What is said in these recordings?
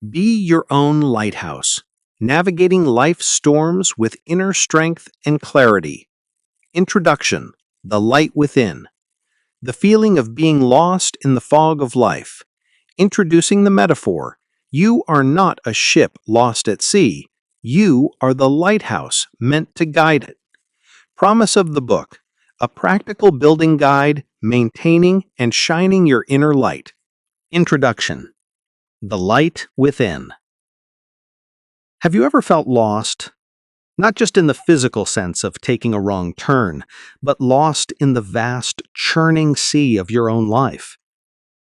Be your own lighthouse, navigating life's storms with inner strength and clarity. Introduction: The Light Within. The feeling of being lost in the fog of life. Introducing the metaphor: you are not a ship lost at sea. You are the lighthouse meant to guide it. Promise of the book: a practical building guide, maintaining and shining your inner light. Introduction: The Light Within. Have you ever felt lost? Not just in the physical sense of taking a wrong turn, but lost in the vast, churning sea of your own life.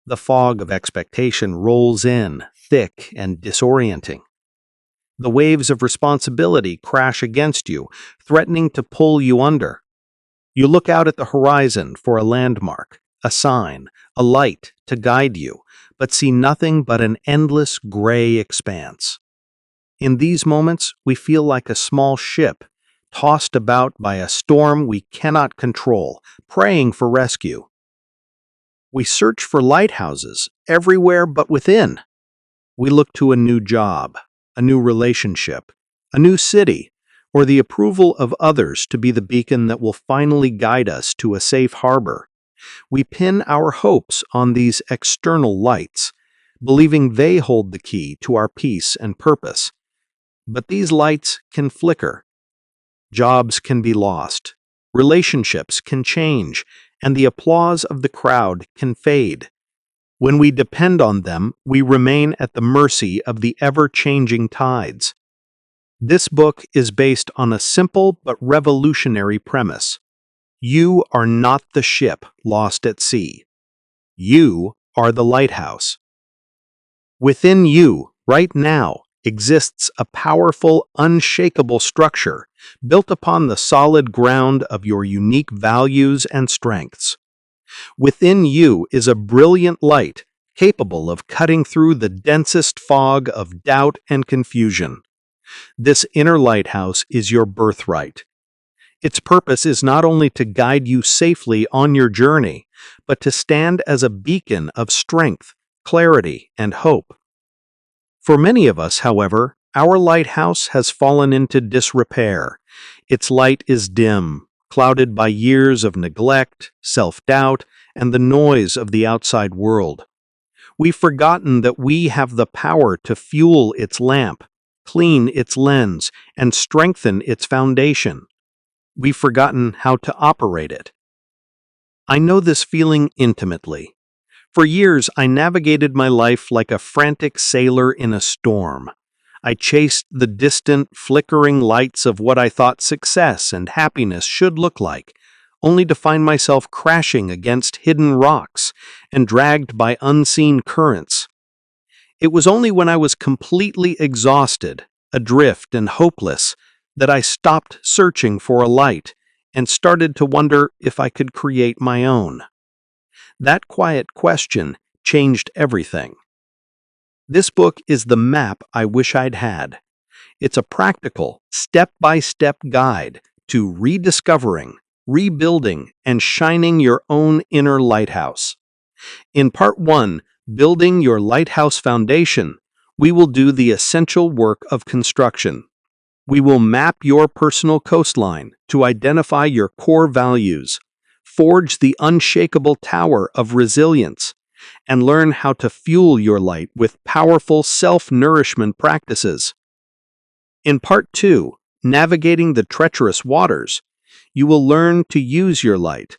The fog of expectation rolls in, thick and disorienting. The waves of responsibility crash against you, threatening to pull you under. You look out at the horizon for a landmark, a sign, a light to guide you, but see nothing but an endless gray expanse. In these moments, we feel like a small ship, tossed about by a storm we cannot control, praying for rescue. We search for lighthouses everywhere but within. We look to a new job, a new relationship, a new city, or the approval of others to be the beacon that will finally guide us to a safe harbor. We pin our hopes on these external lights, believing they hold the key to our peace and purpose. But these lights can flicker. Jobs can be lost. Relationships can change, and the applause of the crowd can fade. When we depend on them, we remain at the mercy of the ever-changing tides. This book is based on a simple but revolutionary premise. You are not the ship lost at sea. You are the lighthouse. Within you, right now, exists a powerful, unshakable structure built upon the solid ground of your unique values and strengths. Within you is a brilliant light capable of cutting through the densest fog of doubt and confusion. This inner lighthouse is your birthright. Its purpose is not only to guide you safely on your journey, but to stand as a beacon of strength, clarity, and hope. For many of us, however, our lighthouse has fallen into disrepair. Its light is dim, clouded by years of neglect, self-doubt, and the noise of the outside world. We've forgotten that we have the power to fuel its lamp, clean its lens, and strengthen its foundation. We've forgotten how to operate it. I know this feeling intimately. For years, I navigated my life like a frantic sailor in a storm. I chased the distant, flickering lights of what I thought success and happiness should look like, only to find myself crashing against hidden rocks and dragged by unseen currents. It was only when I was completely exhausted, adrift and hopeless, that I stopped searching for a light and started to wonder if I could create my own. That quiet question changed everything. This book is the map I wish I'd had. It's a practical, step-by-step guide to rediscovering, rebuilding, and shining your own inner lighthouse. In Part 1, Building Your Lighthouse Foundation, we will do the essential work of construction. We will map your personal coastline to identify your core values, forge the unshakable tower of resilience, and learn how to fuel your light with powerful self-nourishment practices. In Part 2, Navigating the Treacherous Waters, you will learn to use your light.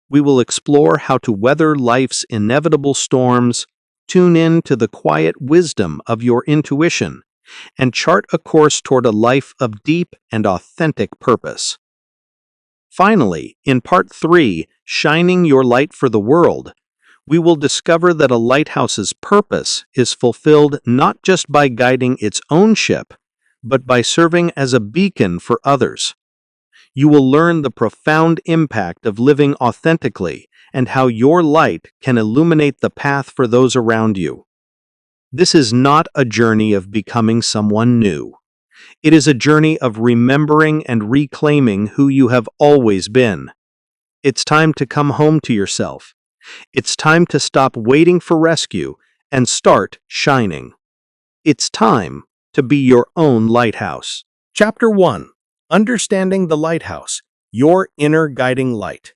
We will explore how to weather life's inevitable storms, tune in to the quiet wisdom of your intuition, and chart a course toward a life of deep and authentic purpose. Finally, in Part 3, Shining Your Light for the World, we will discover that a lighthouse's purpose is fulfilled not just by guiding its own ship, but by serving as a beacon for others. You will learn the profound impact of living authentically and how your light can illuminate the path for those around you. This is not a journey of becoming someone new. It is a journey of remembering and reclaiming who you have always been. It's time to come home to yourself. It's time to stop waiting for rescue and start shining. It's time to be your own lighthouse. Chapter 1. Understanding the Lighthouse, Your Inner Guiding Light.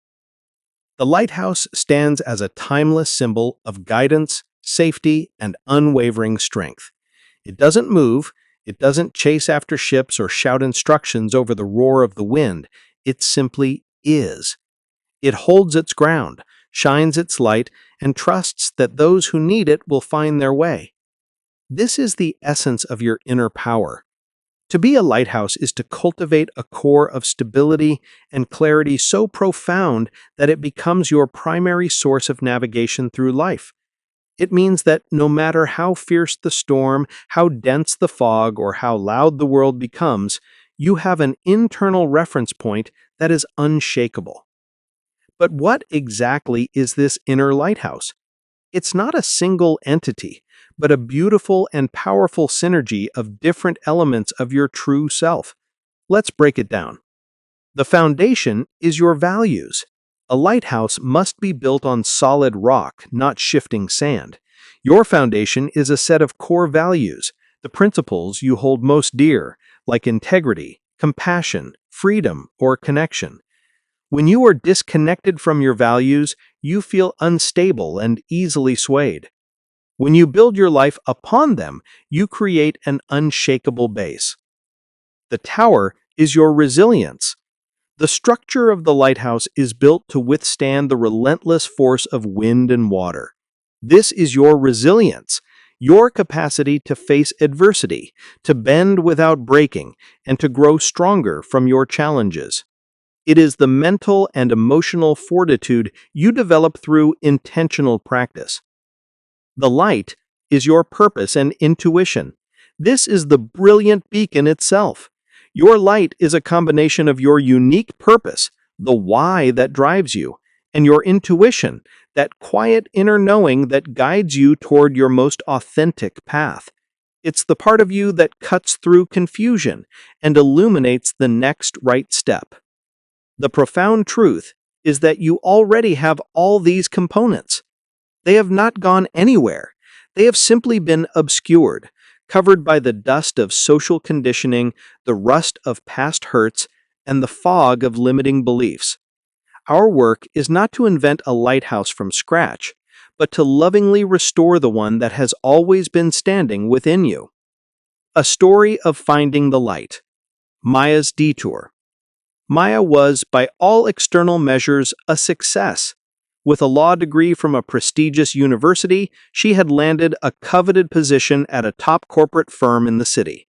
The lighthouse stands as a timeless symbol of guidance, safety, and unwavering strength. It doesn't move, it doesn't chase after ships or shout instructions over the roar of the wind. It simply is. It holds its ground, shines its light, and trusts that those who need it will find their way. This is the essence of your inner power. To be a lighthouse is to cultivate a core of stability and clarity so profound that it becomes your primary source of navigation through life. It means that no matter how fierce the storm, how dense the fog, or how loud the world becomes, you have an internal reference point that is unshakable. But what exactly is this inner lighthouse? It's not a single entity, but a beautiful and powerful synergy of different elements of your true self. Let's break it down. The foundation is your values. A lighthouse must be built on solid rock, not shifting sand. Your foundation is a set of core values, the principles you hold most dear, like integrity, compassion, freedom, or connection. When you are disconnected from your values, you feel unstable and easily swayed. When you build your life upon them, you create an unshakable base. The tower is your resilience. The structure of the lighthouse is built to withstand the relentless force of wind and water. This is your resilience, your capacity to face adversity, to bend without breaking, and to grow stronger from your challenges. It is the mental and emotional fortitude you develop through intentional practice. The light is your purpose and intuition. This is the brilliant beacon itself. Your light is a combination of your unique purpose, the why that drives you, and your intuition, that quiet inner knowing that guides you toward your most authentic path. It's the part of you that cuts through confusion and illuminates the next right step. The profound truth is that you already have all these components. They have not gone anywhere. They have simply been obscured, covered by the dust of social conditioning, the rust of past hurts, and the fog of limiting beliefs. Our work is not to invent a lighthouse from scratch, but to lovingly restore the one that has always been standing within you. A story of finding the light. Maya's detour. Maya was, by all external measures, a success. With a law degree from a prestigious university, she had landed a coveted position at a top corporate firm in the city.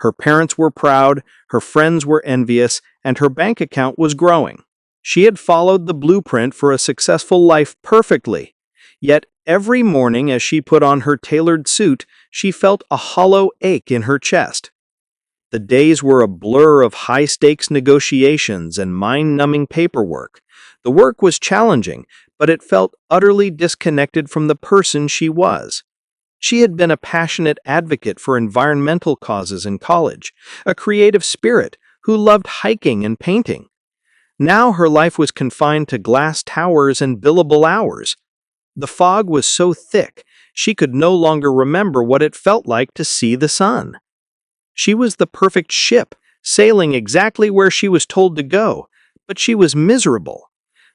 Her parents were proud, her friends were envious, and her bank account was growing. She had followed the blueprint for a successful life perfectly. Yet every morning as she put on her tailored suit, she felt a hollow ache in her chest. The days were a blur of high-stakes negotiations and mind-numbing paperwork. The work was challenging, but it felt utterly disconnected from the person she was. She had been a passionate advocate for environmental causes in college, a creative spirit who loved hiking and painting. Now her life was confined to glass towers and billable hours. The fog was so thick, she could no longer remember what it felt like to see the sun. She was the perfect ship, sailing exactly where she was told to go, but she was miserable.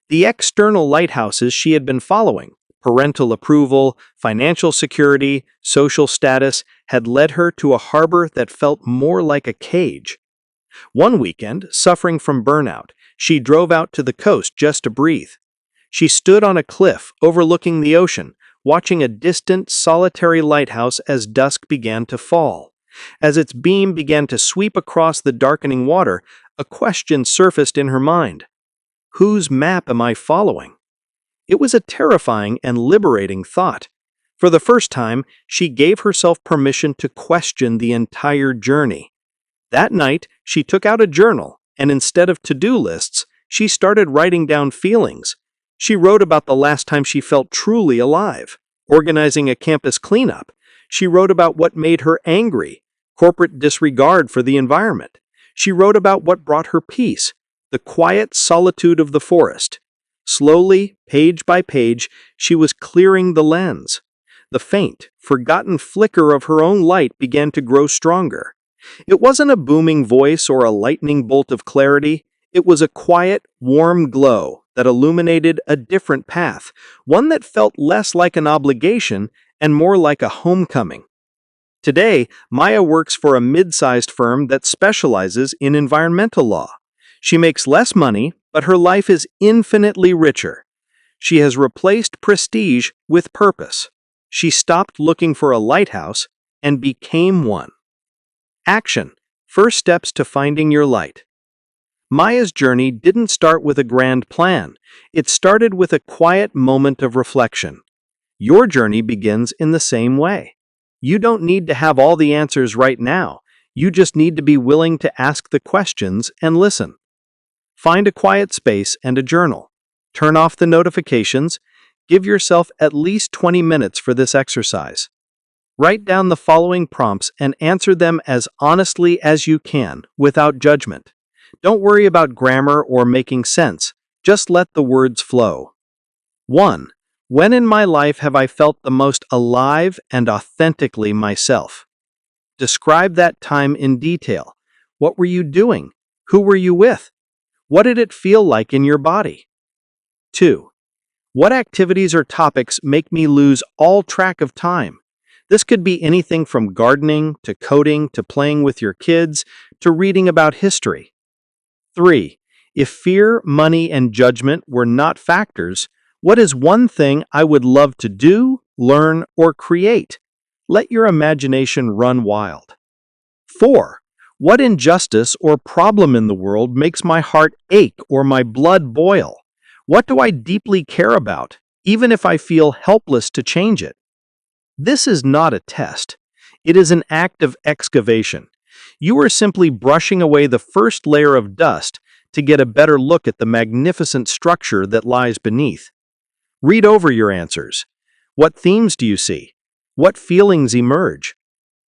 The external lighthouses she had been following, parental approval, financial security, social status, had led her to a harbor that felt more like a cage. One weekend, suffering from burnout, she drove out to the coast just to breathe. She stood on a cliff overlooking the ocean, watching a distant, solitary lighthouse as dusk began to fall. As its beam began to sweep across the darkening water, a question surfaced in her mind. Whose map am I following? It was a terrifying and liberating thought. For the first time, she gave herself permission to question the entire journey. That night, she took out a journal, and instead of to-do lists, she started writing down feelings. She wrote about the last time she felt truly alive, organizing a campus cleanup. She wrote about what made her angry, corporate disregard for the environment. She wrote about what brought her peace, the quiet solitude of the forest. Slowly, page by page, she was clearing the lens. The faint, forgotten flicker of her own light began to grow stronger. It wasn't a booming voice or a lightning bolt of clarity. It was a quiet, warm glow that illuminated a different path, one that felt less like an obligation and more like a homecoming. Today, Maya works for a mid-sized firm that specializes in environmental law. She makes less money, but her life is infinitely richer. She has replaced prestige with purpose. She stopped looking for a lighthouse and became one. Action. First steps to finding your light. Maya's journey didn't start with a grand plan. It started with a quiet moment of reflection. Your journey begins in the same way. You don't need to have all the answers right now. You just need to be willing to ask the questions and listen. Find a quiet space and a journal. Turn off the notifications. Give yourself at least 20 minutes for this exercise. Write down the following prompts and answer them as honestly as you can, without judgment. Don't worry about grammar or making sense. Just let the words flow. 1. When in my life have I felt the most alive and authentically myself? Describe that time in detail. What were you doing? Who were you with? What did it feel like in your body? 2. What activities or topics make me lose all track of time? This could be anything from gardening to coding to playing with your kids to reading about history. 3. If fear, money, and judgment were not factors, what is one thing I would love to do, learn, or create? Let your imagination run wild. 4. What injustice or problem in the world makes my heart ache or my blood boil? What do I deeply care about, even if I feel helpless to change it? This is not a test. It is an act of excavation. You are simply brushing away the first layer of dust to get a better look at the magnificent structure that lies beneath. Read over your answers. What themes do you see? What feelings emerge?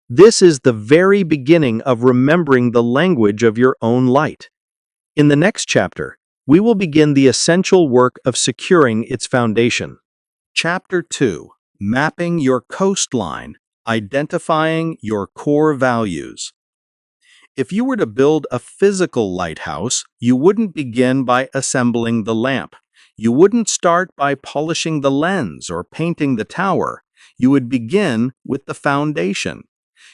This is the very beginning of remembering the language of your own light. In the next chapter, we will begin the essential work of securing its foundation. Chapter 2. Mapping your coastline, identifying your core values. If you were to build a physical lighthouse, you wouldn't begin by assembling the lamp. You wouldn't start by polishing the lens or painting the tower. You would begin with the foundation.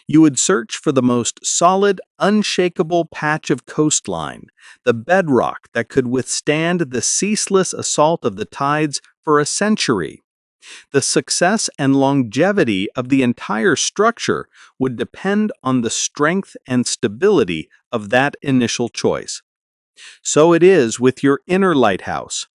You would search for the most solid, unshakable patch of coastline, the bedrock that could withstand the ceaseless assault of the tides for a century. The success and longevity of the entire structure would depend on the strength and stability of that initial choice. So it is with your inner lighthouse.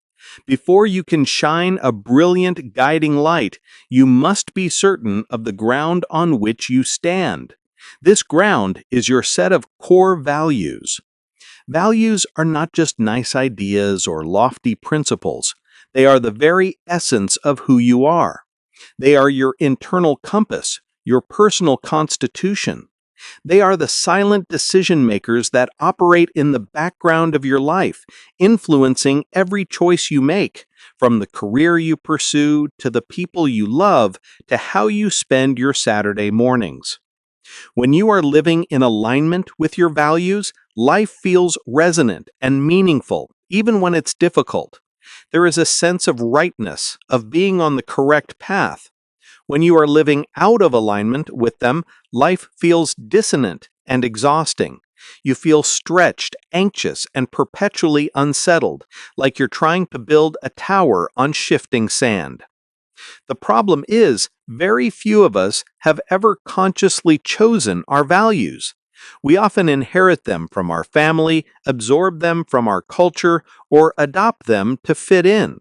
Before you can shine a brilliant guiding light, you must be certain of the ground on which you stand. This ground is your set of core values. Values are not just nice ideas or lofty principles. They are the very essence of who you are. They are your internal compass, your personal constitution. They are the silent decision makers that operate in the background of your life, influencing every choice you make, from the career you pursue to the people you love to how you spend your Saturday mornings. When you are living in alignment with your values, life feels resonant and meaningful, even when it's difficult. There is a sense of rightness, of being on the correct path. When you are living out of alignment with them, life feels dissonant and exhausting. You feel stretched, anxious, and perpetually unsettled, like you're trying to build a tower on shifting sand. The problem is, very few of us have ever consciously chosen our values. We often inherit them from our family, absorb them from our culture, or adopt them to fit in.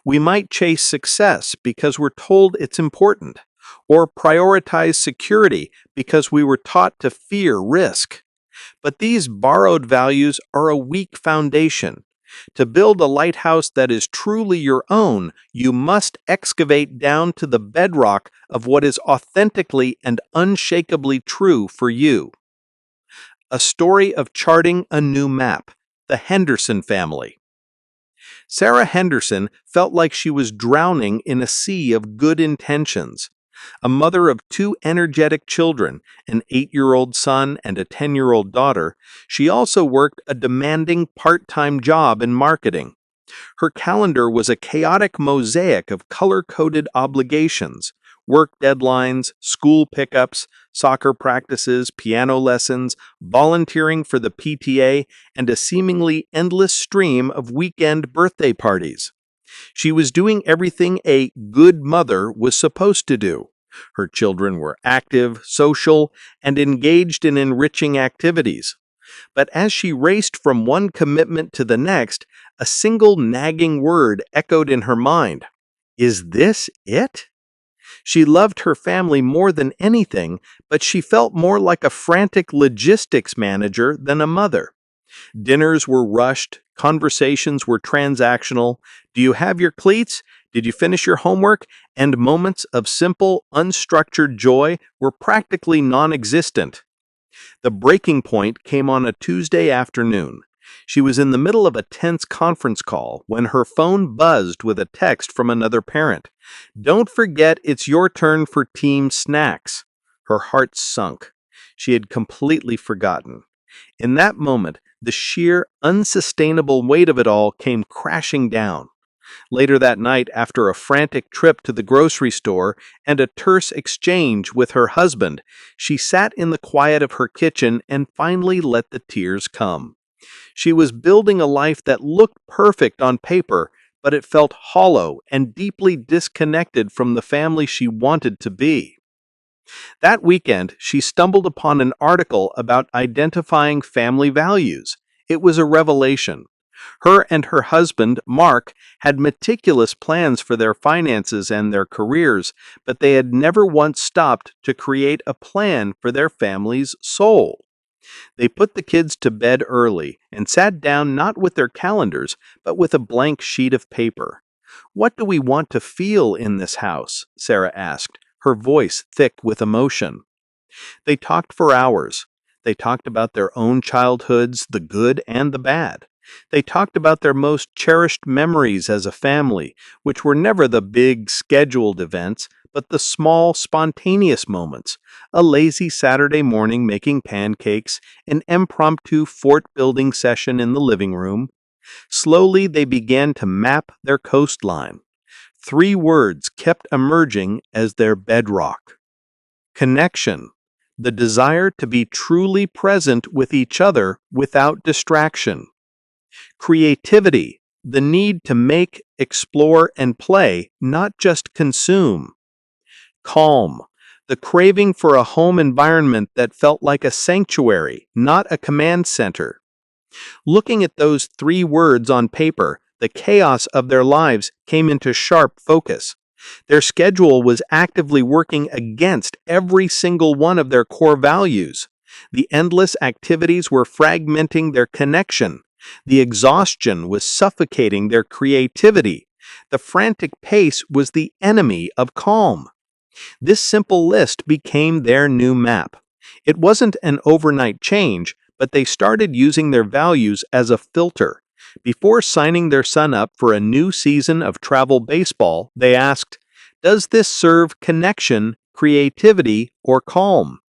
We might chase success because we're told it's important, or prioritize security because we were taught to fear risk. But these borrowed values are a weak foundation. To build a lighthouse that is truly your own, you must excavate down to the bedrock of what is authentically and unshakably true for you. A story of charting a new map, the Henderson family. Sarah Henderson felt like she was drowning in a sea of good intentions. A mother of two energetic children, an 8-year-old son and a 10-year-old daughter, she also worked a demanding part-time job in marketing. Her calendar was a chaotic mosaic of color-coded obligations, work deadlines, school pickups, soccer practices, piano lessons, volunteering for the PTA, and a seemingly endless stream of weekend birthday parties. She was doing everything a good mother was supposed to do. Her children were active, social, and engaged in enriching activities. But as she raced from one commitment to the next, a single nagging word echoed in her mind. Is this it? She loved her family more than anything, but she felt more like a frantic logistics manager than a mother. Dinners were rushed, conversations were transactional. Do you have your cleats? Did you finish your homework? And moments of simple, unstructured joy were practically non-existent. The breaking point came on a Tuesday afternoon. She was in the middle of a tense conference call when her phone buzzed with a text from another parent. Don't forget it's your turn for team snacks. Her heart sunk. She had completely forgotten. In that moment, the sheer, unsustainable weight of it all came crashing down. Later that night, after a frantic trip to the grocery store and a terse exchange with her husband, she sat in the quiet of her kitchen and finally let the tears come. She was building a life that looked perfect on paper, but it felt hollow and deeply disconnected from the family she wanted to be. That weekend, she stumbled upon an article about identifying family values. It was a revelation. Her and her husband, Mark, had meticulous plans for their finances and their careers, but they had never once stopped to create a plan for their family's soul. They put the kids to bed early and sat down not with their calendars, but with a blank sheet of paper. "What do we want to feel in this house?" Sarah asked, her voice thick with emotion. They talked for hours. They talked about their own childhoods, the good and the bad. They talked about their most cherished memories as a family, which were never the big, scheduled events, but the small, spontaneous moments. A lazy Saturday morning making pancakes, an impromptu fort-building session in the living room. Slowly, they began to map their coastline. 3 words kept emerging as their bedrock. Connection, the desire to be truly present with each other without distraction. Creativity, the need to make, explore, and play, not just consume. Calm, the craving for a home environment that felt like a sanctuary, not a command center. Looking at those 3 words on paper, the chaos of their lives came into sharp focus. Their schedule was actively working against every single one of their core values. The endless activities were fragmenting their connection. The exhaustion was suffocating their creativity. The frantic pace was the enemy of calm. This simple list became their new map. It wasn't an overnight change, but they started using their values as a filter. Before signing their son up for a new season of travel baseball, they asked, "Does this serve connection, creativity, or calm?"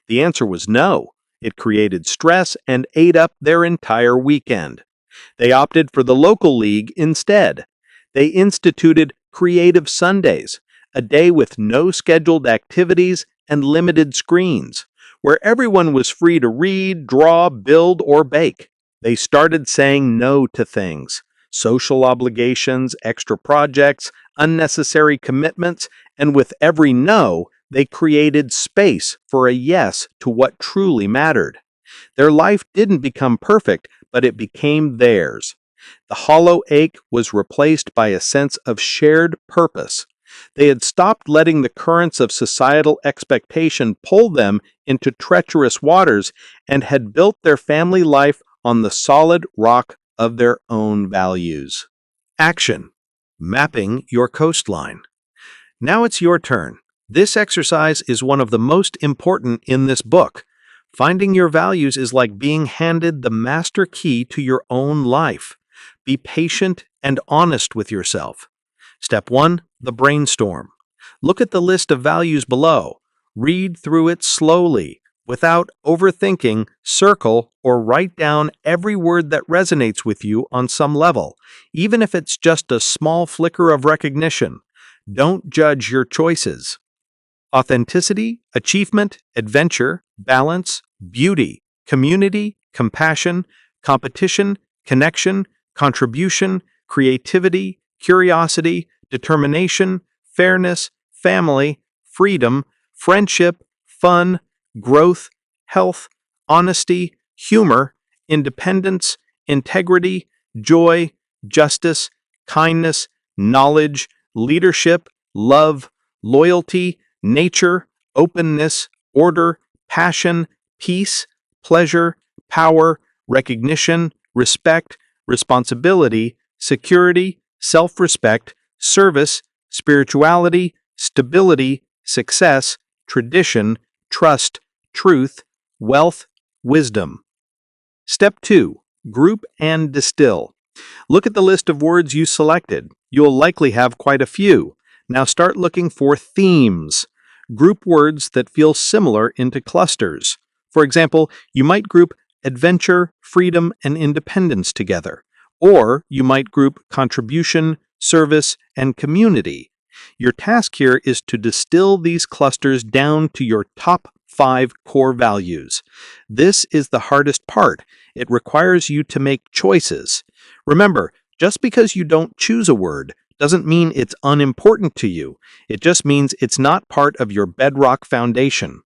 The answer was no. It created stress and ate up their entire weekend. They opted for the local league instead. They instituted Creative Sundays, a day with no scheduled activities and limited screens, where everyone was free to read, draw, build, or bake. They started saying no to things, social obligations, extra projects, unnecessary commitments, and with every no, they created space for a yes to what truly mattered. Their life didn't become perfect, but it became theirs. The hollow ache was replaced by a sense of shared purpose. They had stopped letting the currents of societal expectation pull them into treacherous waters and had built their family life on the solid rock of their own values. Action. Mapping your coastline. Now it's your turn. This exercise is one of the most important in this book. Finding your values is like being handed the master key to your own life. Be patient and honest with yourself. Step 1. The brainstorm. Look at the list of values below. Read through it slowly, without overthinking, circle or write down every word that resonates with you on some level, even if it's just a small flicker of recognition. Don't judge your choices. Authenticity, achievement, adventure, balance, beauty, community, compassion, competition, connection, contribution, creativity, curiosity, determination, fairness, family, freedom, friendship, fun, growth, health, honesty, humor, independence, integrity, joy, justice, kindness, knowledge, leadership, love, loyalty, nature, openness, order, passion, peace, pleasure, power, recognition, respect, responsibility, security, self-respect, service, spirituality, stability, success, tradition, trust, truth, wealth, wisdom. Step 2. Group and distill. Look at the list of words you selected. You'll likely have quite a few. Now start looking for themes. Group words that feel similar into clusters. For example, you might group adventure, freedom, and independence together. Or you might group contribution, service, and community. Your task here is to distill these clusters down to your top 5 core values. This is the hardest part. It requires you to make choices. Remember, just because you don't choose a word doesn't mean it's unimportant to you. It just means it's not part of your bedrock foundation.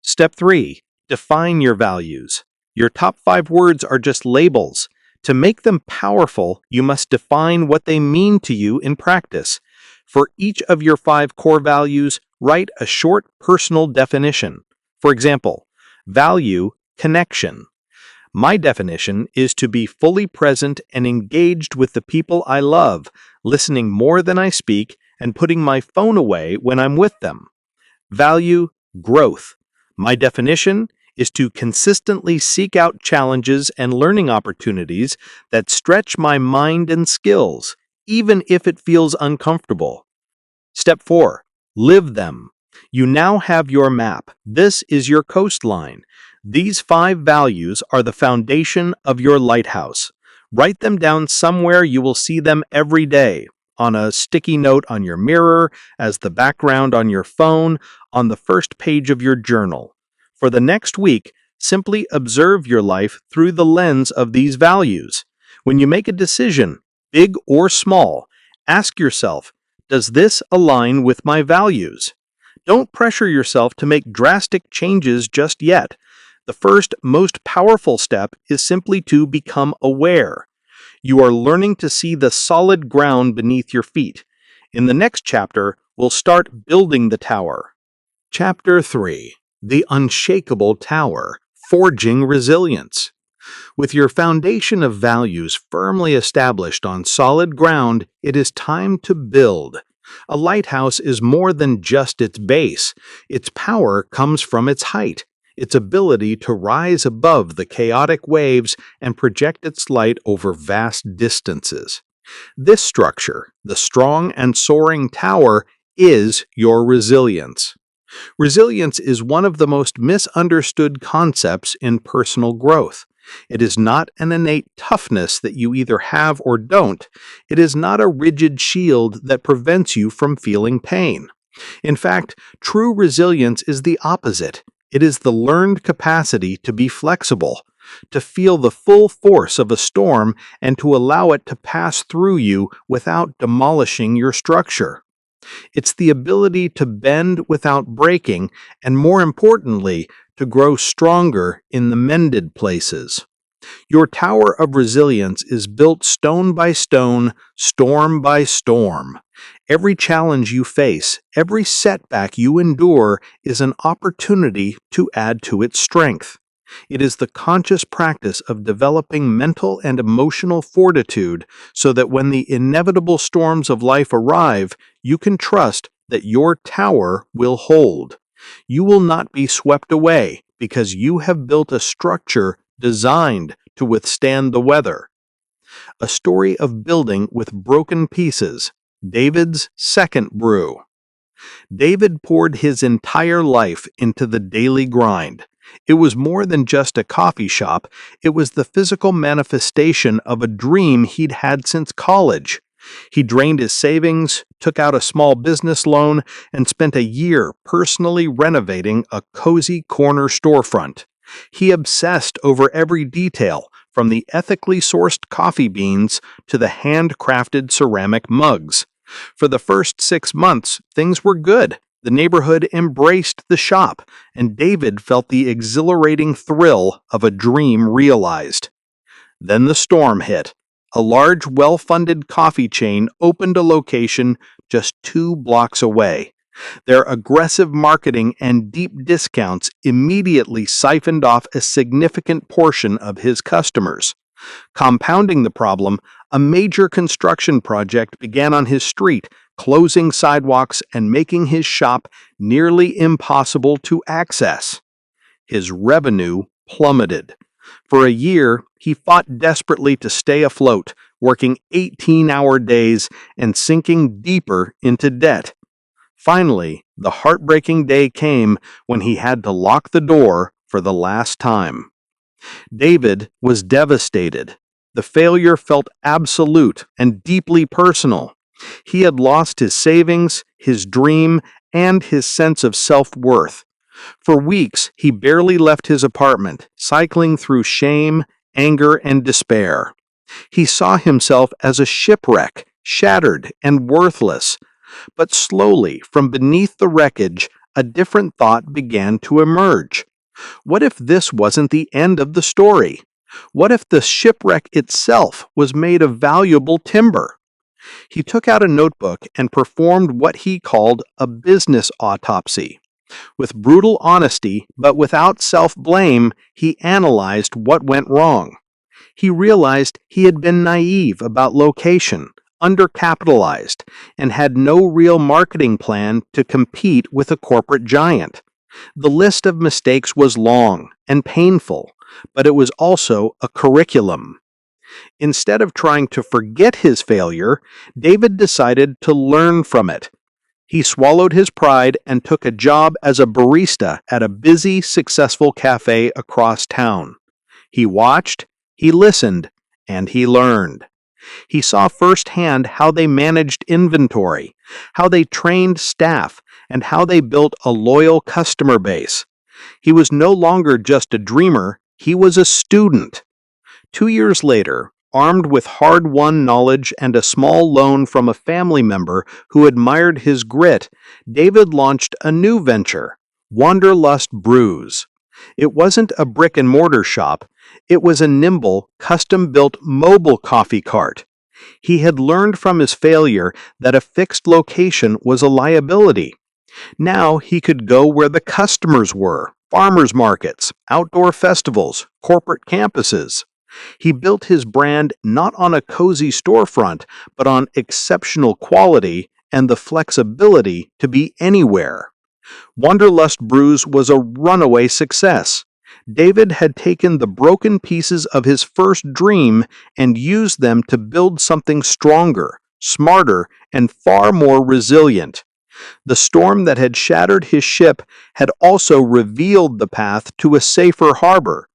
Step 3. Define your values. Your top 5 words are just labels. To make them powerful, you must define what they mean to you in practice. For each of your 5 core values, write a short personal definition. For example, value connection. My definition is to be fully present and engaged with the people I love, listening more than I speak, and putting my phone away when I'm with them. Value growth. My definition is to consistently seek out challenges and learning opportunities that stretch my mind and skills, even if it feels uncomfortable. Step 4. Live them. You now have your map. This is your coastline. These 5 values are the foundation of your lighthouse. Write them down somewhere you will see them every day, on a sticky note on your mirror, as the background on your phone, on the first page of your journal. For the next week, simply observe your life through the lens of these values. When you make a decision, big or small, ask yourself, does this align with my values? Don't pressure yourself to make drastic changes just yet. The first, most powerful step is simply to become aware. You are learning to see the solid ground beneath your feet. In the next chapter, we'll start building the tower. Chapter 3. The Unshakable Tower, Forging Resilience. With your foundation of values firmly established on solid ground, it is time to build. A lighthouse is more than just its base. Its power comes from its height, its ability to rise above the chaotic waves and project its light over vast distances. This structure, the strong and soaring tower, is your resilience. Resilience is one of the most misunderstood concepts in personal growth. It is not an innate toughness that you either have or don't. It is not a rigid shield that prevents you from feeling pain. In fact, true resilience is the opposite. It is the learned capacity to be flexible, to feel the full force of a storm and to allow it to pass through you without demolishing your structure. It's the ability to bend without breaking, and more importantly, to grow stronger in the mended places. Your tower of resilience is built stone by stone, storm by storm. Every challenge you face, every setback you endure is an opportunity to add to its strength. It is the conscious practice of developing mental and emotional fortitude so that when the inevitable storms of life arrive, you can trust that your tower will hold. You will not be swept away because you have built a structure designed to withstand the weather. A story of building with broken pieces, David's second brew. David poured his entire life into the daily grind. It was more than just a coffee shop, it was the physical manifestation of a dream he'd had since college. He drained his savings, took out a small business loan, and spent a year personally renovating a cozy corner storefront. He obsessed over every detail, from the ethically sourced coffee beans to the handcrafted ceramic mugs. For the first 6 months, things were good. The neighborhood embraced the shop, and David felt the exhilarating thrill of a dream realized. Then the storm hit. A large, well-funded coffee chain opened a location just 2 blocks away. Their aggressive marketing and deep discounts immediately siphoned off a significant portion of his customers. Compounding the problem, a major construction project began on his street, closing sidewalks and making his shop nearly impossible to access. His revenue plummeted. For a year, he fought desperately to stay afloat, working 18-hour days and sinking deeper into debt. Finally, the heartbreaking day came when he had to lock the door for the last time. David was devastated. The failure felt absolute and deeply personal. He had lost his savings, his dream, and his sense of self-worth. For weeks, he barely left his apartment, cycling through shame, anger, and despair. He saw himself as a shipwreck, shattered and worthless. But slowly, from beneath the wreckage, a different thought began to emerge. What if this wasn't the end of the story? What if the shipwreck itself was made of valuable timber? He took out a notebook and performed what he called a business autopsy. With brutal honesty, but without self-blame, he analyzed what went wrong. He realized he had been naive about location, undercapitalized, and had no real marketing plan to compete with a corporate giant. The list of mistakes was long and painful, but it was also a curriculum. Instead of trying to forget his failure, David decided to learn from it. He swallowed his pride and took a job as a barista at a busy, successful cafe across town. He watched, he listened, and he learned. He saw firsthand how they managed inventory, how they trained staff, and how they built a loyal customer base. He was no longer just a dreamer, he was a student. 2 years later, armed with hard-won knowledge and a small loan from a family member who admired his grit, David launched a new venture, Wanderlust Brews. It wasn't a brick-and-mortar shop, it was a nimble, custom-built mobile coffee cart. He had learned from his failure that a fixed location was a liability. Now he could go where the customers were, farmers markets, outdoor festivals, corporate campuses. He built his brand not on a cozy storefront, but on exceptional quality and the flexibility to be anywhere. Wanderlust Brews was a runaway success. David had taken the broken pieces of his first dream and used them to build something stronger, smarter, and far more resilient. The storm that had shattered his ship had also revealed the path to a safer harbor.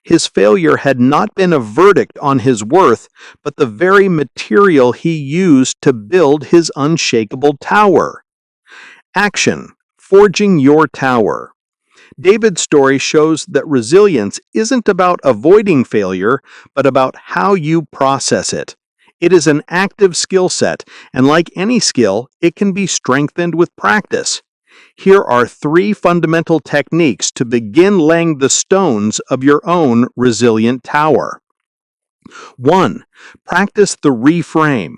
His failure had not been a verdict on his worth, but the very material he used to build his unshakable tower. Action: forging your tower. David's story shows that resilience isn't about avoiding failure, but about how you process it. It is an active skill set, and like any skill, it can be strengthened with practice. Here are 3 fundamental techniques to begin laying the stones of your own resilient tower. 1. Practice the reframe.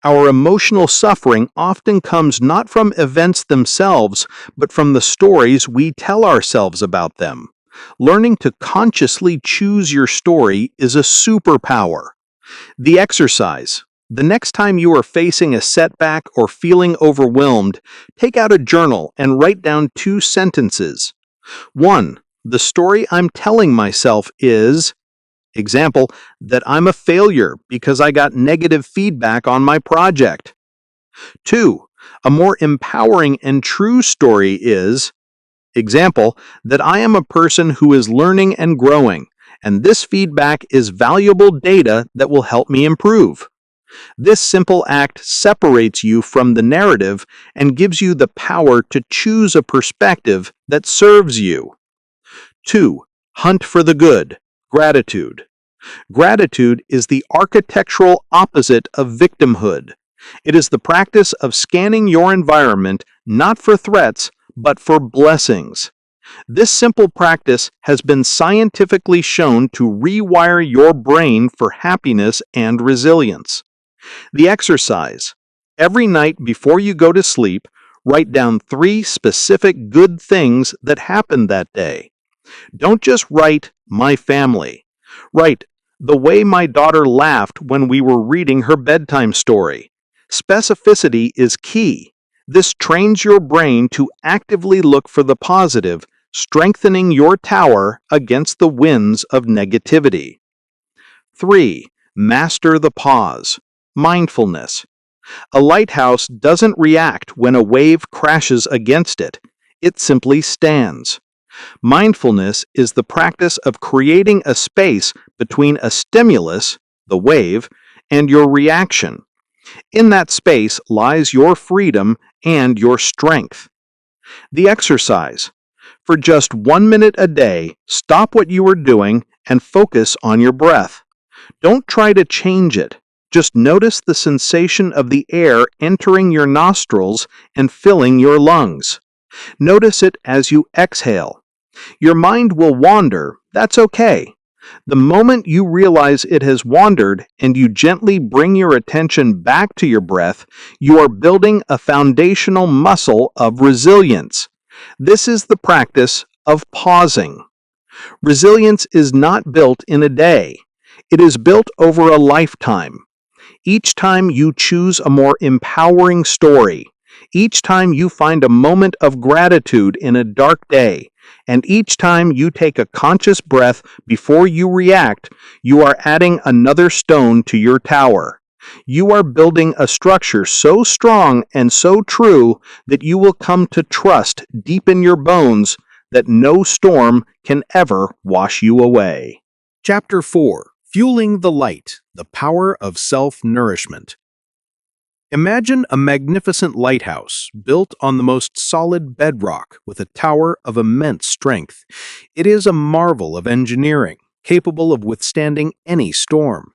Our emotional suffering often comes not from events themselves, but from the stories we tell ourselves about them. Learning to consciously choose your story is a superpower. The exercise. The next time you are facing a setback or feeling overwhelmed, take out a journal and write down 2 sentences. 1. The story I'm telling myself is, example, that I'm a failure because I got negative feedback on my project. 2. A more empowering and true story is, example, that I am a person who is learning and growing, and this feedback is valuable data that will help me improve. This simple act separates you from the narrative and gives you the power to choose a perspective that serves you. 2. Hunt for the good. Gratitude. Gratitude is the architectural opposite of victimhood. It is the practice of scanning your environment not for threats, but for blessings. This simple practice has been scientifically shown to rewire your brain for happiness and resilience. The exercise. Every night before you go to sleep, write down 3 specific good things that happened that day. Don't just write, my family. Write, the way my daughter laughed when we were reading her bedtime story. Specificity is key. This trains your brain to actively look for the positive, strengthening your tower against the winds of negativity. 3. Master the pause. Mindfulness. A lighthouse doesn't react when a wave crashes against it. It simply stands. Mindfulness is the practice of creating a space between a stimulus, the wave, and your reaction. In that space lies your freedom and your strength. The exercise. For just 1 minute a day, stop what you are doing and focus on your breath. Don't try to change it. Just notice the sensation of the air entering your nostrils and filling your lungs. Notice it as you exhale. Your mind will wander. That's okay. The moment you realize it has wandered and you gently bring your attention back to your breath, you are building a foundational muscle of resilience. This is the practice of pausing. Resilience is not built in a day. It is built over a lifetime. Each time you choose a more empowering story, each time you find a moment of gratitude in a dark day, and each time you take a conscious breath before you react, you are adding another stone to your tower. You are building a structure so strong and so true that you will come to trust deep in your bones that no storm can ever wash you away. Chapter 4. Fueling the Light, the Power of Self-Nourishment. Imagine a magnificent lighthouse built on the most solid bedrock with a tower of immense strength. It is a marvel of engineering, capable of withstanding any storm.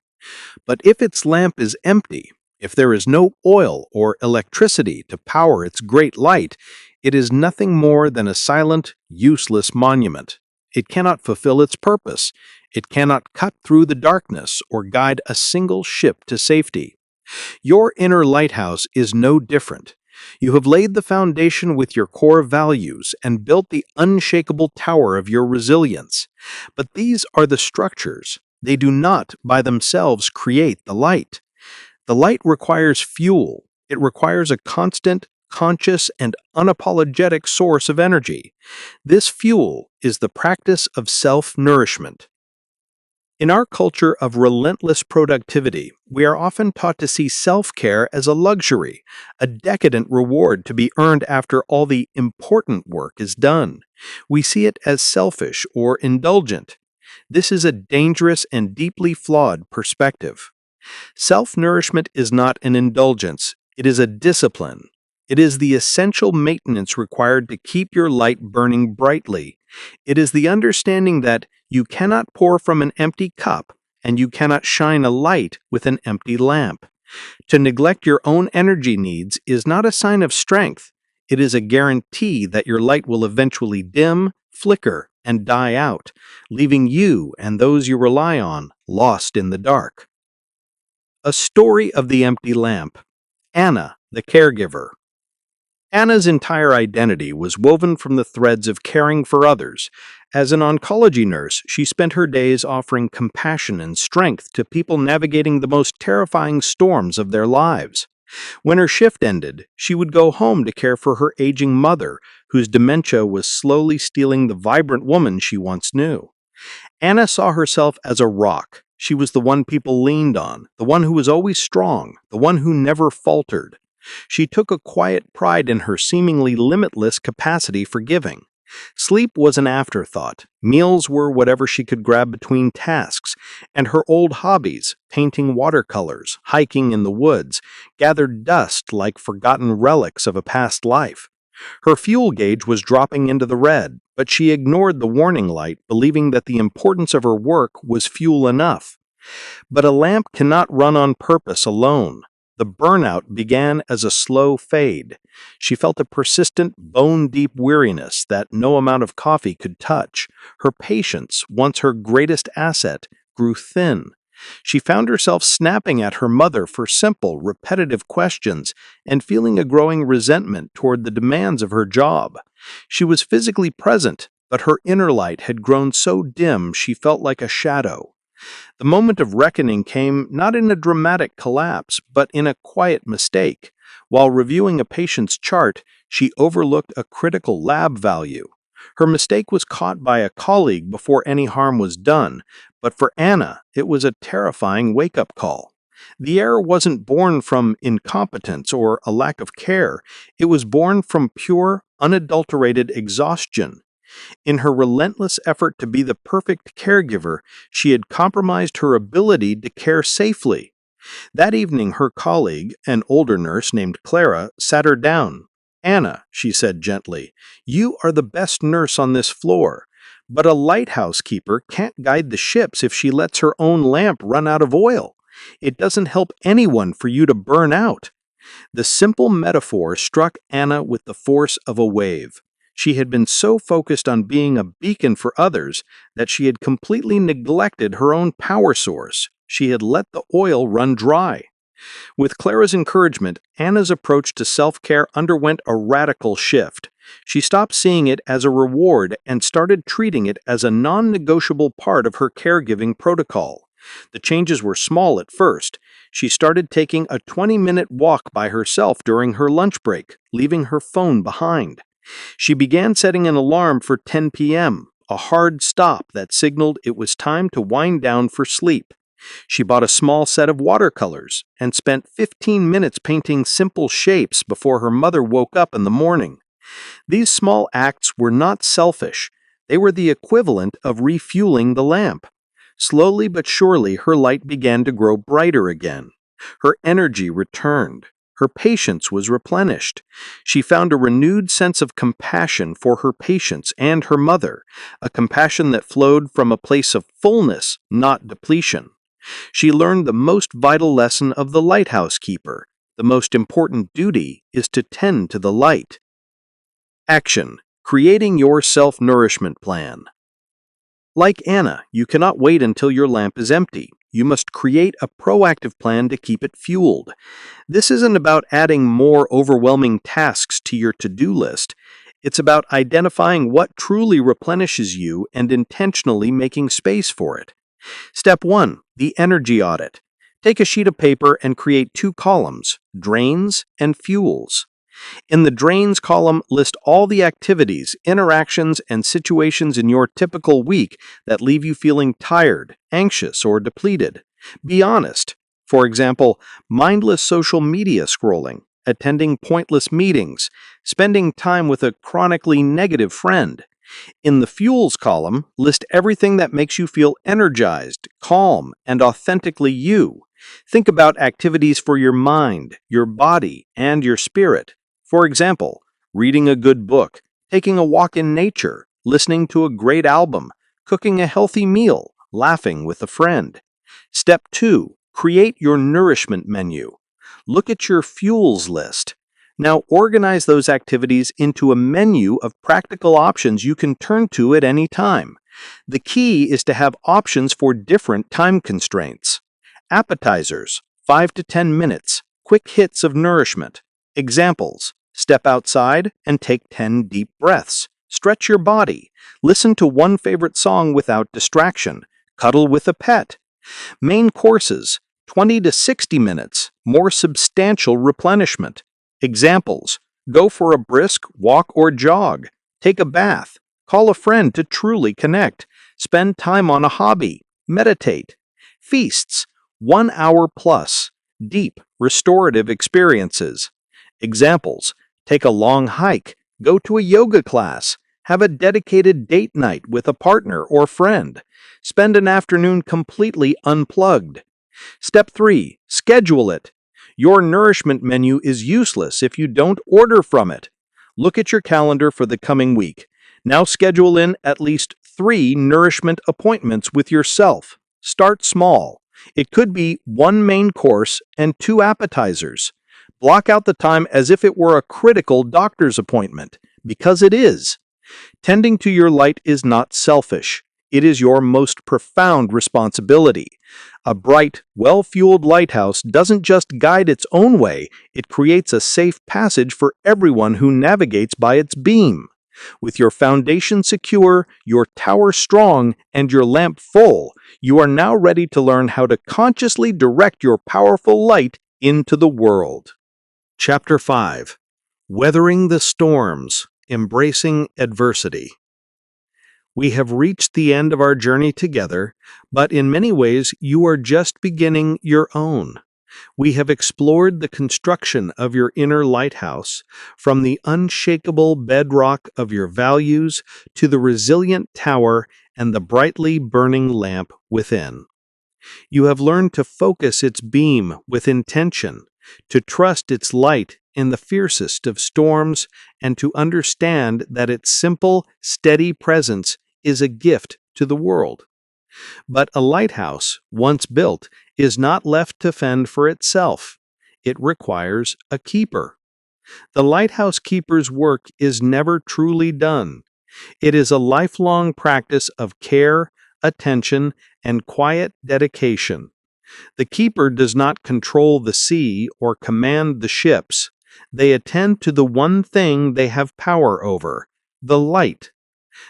But if its lamp is empty, if there is no oil or electricity to power its great light, it is nothing more than a silent, useless monument. It cannot fulfill its purpose. It cannot cut through the darkness or guide a single ship to safety. Your inner lighthouse is no different. You have laid the foundation with your core values and built the unshakable tower of your resilience. But these are the structures. They do not, by themselves, create the light. The light requires fuel. It requires a constant, conscious, and unapologetic source of energy. This fuel is the practice of self-nourishment. In our culture of relentless productivity, we are often taught to see self-care as a luxury, a decadent reward to be earned after all the important work is done. We see it as selfish or indulgent. This is a dangerous and deeply flawed perspective. Self-nourishment is not an indulgence, it is a discipline. It is the essential maintenance required to keep your light burning brightly. It is the understanding that you cannot pour from an empty cup, and you cannot shine a light with an empty lamp. To neglect your own energy needs is not a sign of strength. It is a guarantee that your light will eventually dim, flicker, and die out, leaving you and those you rely on lost in the dark. A story of the empty lamp. Anna, the caregiver. Anna's entire identity was woven from the threads of caring for others. As an oncology nurse, she spent her days offering compassion and strength to people navigating the most terrifying storms of their lives. When her shift ended, she would go home to care for her aging mother, whose dementia was slowly stealing the vibrant woman she once knew. Anna saw herself as a rock. She was the one people leaned on, the one who was always strong, the one who never faltered. She took a quiet pride in her seemingly limitless capacity for giving. Sleep was an afterthought. Meals were whatever she could grab between tasks, and her old hobbies, painting watercolors, hiking in the woods, gathered dust like forgotten relics of a past life. Her fuel gauge was dropping into the red, but she ignored the warning light, believing that the importance of her work was fuel enough. But a lamp cannot run on purpose alone. The burnout began as a slow fade. She felt a persistent, bone-deep weariness that no amount of coffee could touch. Her patience, once her greatest asset, grew thin. She found herself snapping at her mother for simple, repetitive questions and feeling a growing resentment toward the demands of her job. She was physically present, but her inner light had grown so dim she felt like a shadow. The moment of reckoning came not in a dramatic collapse, but in a quiet mistake. While reviewing a patient's chart, she overlooked a critical lab value. Her mistake was caught by a colleague before any harm was done, but for Anna, it was a terrifying wake-up call. The error wasn't born from incompetence or a lack of care. It was born from pure, unadulterated exhaustion. In her relentless effort to be the perfect caregiver, she had compromised her ability to care safely. That evening, her colleague, an older nurse named Clara, sat her down. "Anna," she said gently, "you are the best nurse on this floor, but a lighthouse keeper can't guide the ships if she lets her own lamp run out of oil. It doesn't help anyone for you to burn out." The simple metaphor struck Anna with the force of a wave. She had been so focused on being a beacon for others that she had completely neglected her own power source. She had let the oil run dry. With Clara's encouragement, Anna's approach to self-care underwent a radical shift. She stopped seeing it as a reward and started treating it as a non-negotiable part of her caregiving protocol. The changes were small at first. She started taking a 20-minute walk by herself during her lunch break, leaving her phone behind. She began setting an alarm for 10 p.m., a hard stop that signaled it was time to wind down for sleep. She bought a small set of watercolors and spent 15 minutes painting simple shapes before her mother woke up in the morning. These small acts were not selfish. They were the equivalent of refueling the lamp. Slowly but surely, her light began to grow brighter again. Her energy returned. Her patience was replenished. She found a renewed sense of compassion for her patients and her mother, a compassion that flowed from a place of fullness, not depletion. She learned the most vital lesson of the lighthouse keeper. The most important duty is to tend to the light. Action: creating your self-nourishment plan. Like Anna, you cannot wait until your lamp is empty. You must create a proactive plan to keep it fueled. This isn't about adding more overwhelming tasks to your to-do list. It's about identifying what truly replenishes you and intentionally making space for it. Step 1. The energy audit. Take a sheet of paper and create 2 columns, drains and fuels. In the drains column, list all the activities, interactions, and situations in your typical week that leave you feeling tired, anxious, or depleted. Be honest. For example, mindless social media scrolling, attending pointless meetings, spending time with a chronically negative friend. In the fuels column, list everything that makes you feel energized, calm, and authentically you. Think about activities for your mind, your body, and your spirit. For example, reading a good book, taking a walk in nature, listening to a great album, cooking a healthy meal, laughing with a friend. Step 2. Create your nourishment menu. Look at your fuels list. Now organize those activities into a menu of practical options you can turn to at any time. The key is to have options for different time constraints. Appetizers, 5 to 10 minutes, quick hits of nourishment. Examples: step outside and take 10 deep breaths. Stretch your body. Listen to one favorite song without distraction. Cuddle with a pet. Main courses, 20 to 60 minutes, more substantial replenishment. Examples: go for a brisk walk or jog. Take a bath. Call a friend to truly connect. Spend time on a hobby. Meditate. Feasts, 1 hour plus. Deep, restorative experiences. Examples: take a long hike, go to a yoga class, have a dedicated date night with a partner or friend, spend an afternoon completely unplugged. Step 3. Schedule it. Your nourishment menu is useless if you don't order from it. Look at your calendar for the coming week. Now schedule in at least 3 nourishment appointments with yourself. Start small. It could be 1 main course and 2 appetizers. Block out the time as if it were a critical doctor's appointment, because it is. Tending to your light is not selfish. It is your most profound responsibility. A bright, well-fueled lighthouse doesn't just guide its own way, it creates a safe passage for everyone who navigates by its beam. With your foundation secure, your tower strong, and your lamp full, you are now ready to learn how to consciously direct your powerful light into the world. Chapter 5. Weathering the Storms, Embracing Adversity. We have reached the end of our journey together, but in many ways you are just beginning your own. We have explored the construction of your inner lighthouse, from the unshakable bedrock of your values to the resilient tower and the brightly burning lamp within. You have learned to focus its beam with intention, to trust its light in the fiercest of storms, and to understand that its simple, steady presence is a gift to the world. But a lighthouse, once built, is not left to fend for itself. It requires a keeper. The lighthouse keeper's work is never truly done. It is a lifelong practice of care, attention, and quiet dedication. The keeper does not control the sea or command the ships. They attend to the one thing they have power over, the light.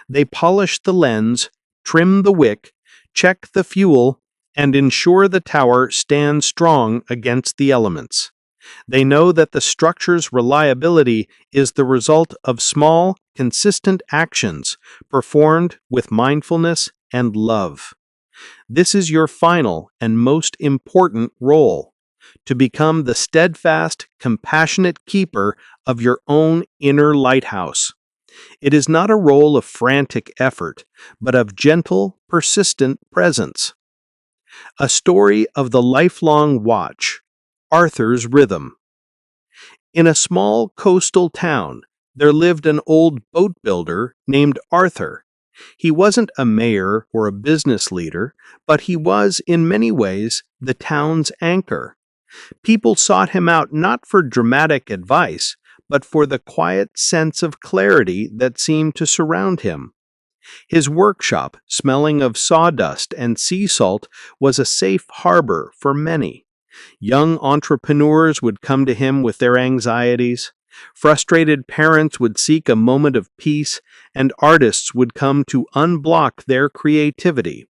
They polish the lens, trim the wick, check the fuel, and ensure the tower stands strong against the elements. They know that the structure's reliability is the result of small, consistent actions performed with mindfulness and love. This is your final and most important role: to become the steadfast, compassionate keeper of your own inner lighthouse. It is not a role of frantic effort, but of gentle, persistent presence. A story of the lifelong watch, Arthur's Rhythm. In a small coastal town, there lived an old boat builder named Arthur. He wasn't a mayor or a business leader, but he was, in many ways, the town's anchor. People sought him out not for dramatic advice, but for the quiet sense of clarity that seemed to surround him. His workshop, smelling of sawdust and sea salt, was a safe harbor for many. Young entrepreneurs would come to him with their anxieties. Frustrated parents would seek a moment of peace, and artists would come to unblock their creativity.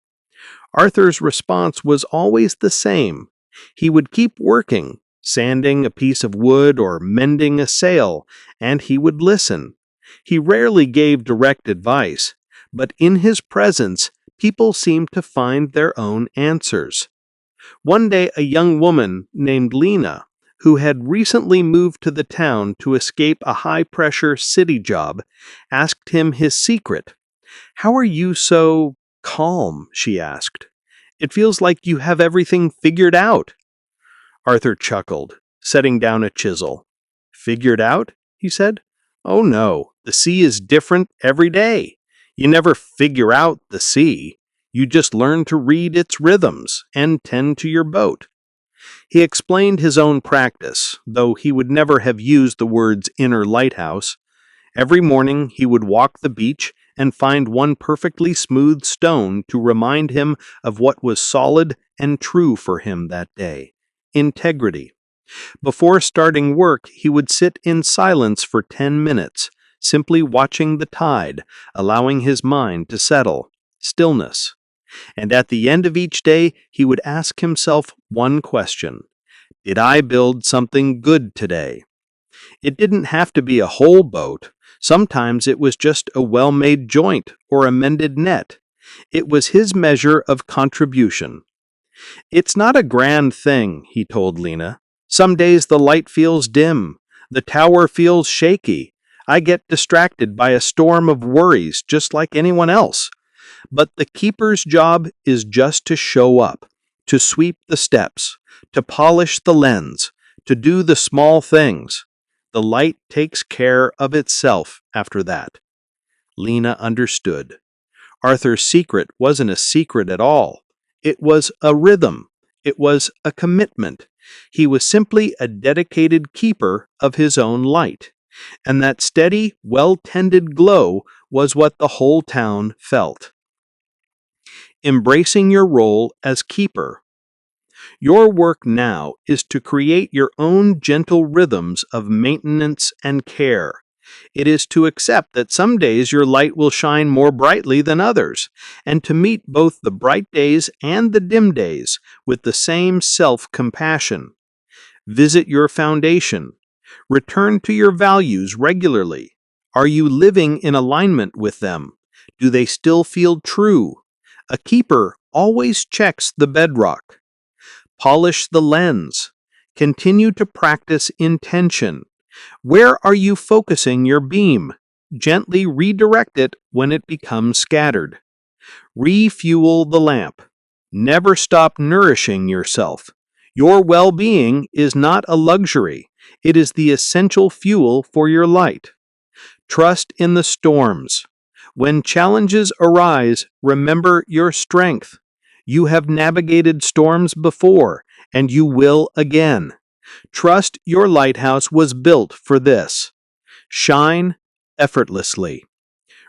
Arthur's response was always the same. He would keep working, sanding a piece of wood or mending a sail, and he would listen. He rarely gave direct advice, but in his presence, people seemed to find their own answers. One day, a young woman named Lena, who had recently moved to the town to escape a high-pressure city job, asked him his secret. "How are you so calm?" she asked. "It feels like you have everything figured out." Arthur chuckled, setting down a chisel. "Figured out?" he said. "Oh no, the sea is different every day. You never figure out the sea. You just learn to read its rhythms and tend to your boat." He explained his own practice, though he would never have used the words inner lighthouse. Every morning he would walk the beach and find one perfectly smooth stone to remind him of what was solid and true for him that day: integrity. Before starting work, he would sit in silence for 10 minutes, simply watching the tide, allowing his mind to settle. Stillness. And at the end of each day, he would ask himself one question: did I build something good today? It didn't have to be a whole boat. Sometimes it was just a well-made joint or a mended net. It was his measure of contribution. "It's not a grand thing," he told Lena. "Some days the light feels dim. The tower feels shaky. I get distracted by a storm of worries just like anyone else. But the keeper's job is just to show up, to sweep the steps, to polish the lens, to do the small things. The light takes care of itself after that. Lena understood. Arthur's secret wasn't a secret at all. It was a rhythm. It was a commitment. He was simply a dedicated keeper of his own light. And that steady, well-tended glow was what the whole town felt. Embracing your role as keeper. Your work now is to create your own gentle rhythms of maintenance and care. It is to accept that some days your light will shine more brightly than others, and to meet both the bright days and the dim days with the same self-compassion. Visit your foundation. Return to your values regularly. Are you living in alignment with them? Do they still feel true? A keeper always checks the bedrock. Polish the lens. Continue to practice intention. Where are you focusing your beam? Gently redirect it when it becomes scattered. Refuel the lamp. Never stop nourishing yourself. Your well-being is not a luxury. It is the essential fuel for your light. Trust in the storms. When challenges arise, remember your strength. You have navigated storms before, and you will again. Trust your lighthouse was built for this. Shine effortlessly.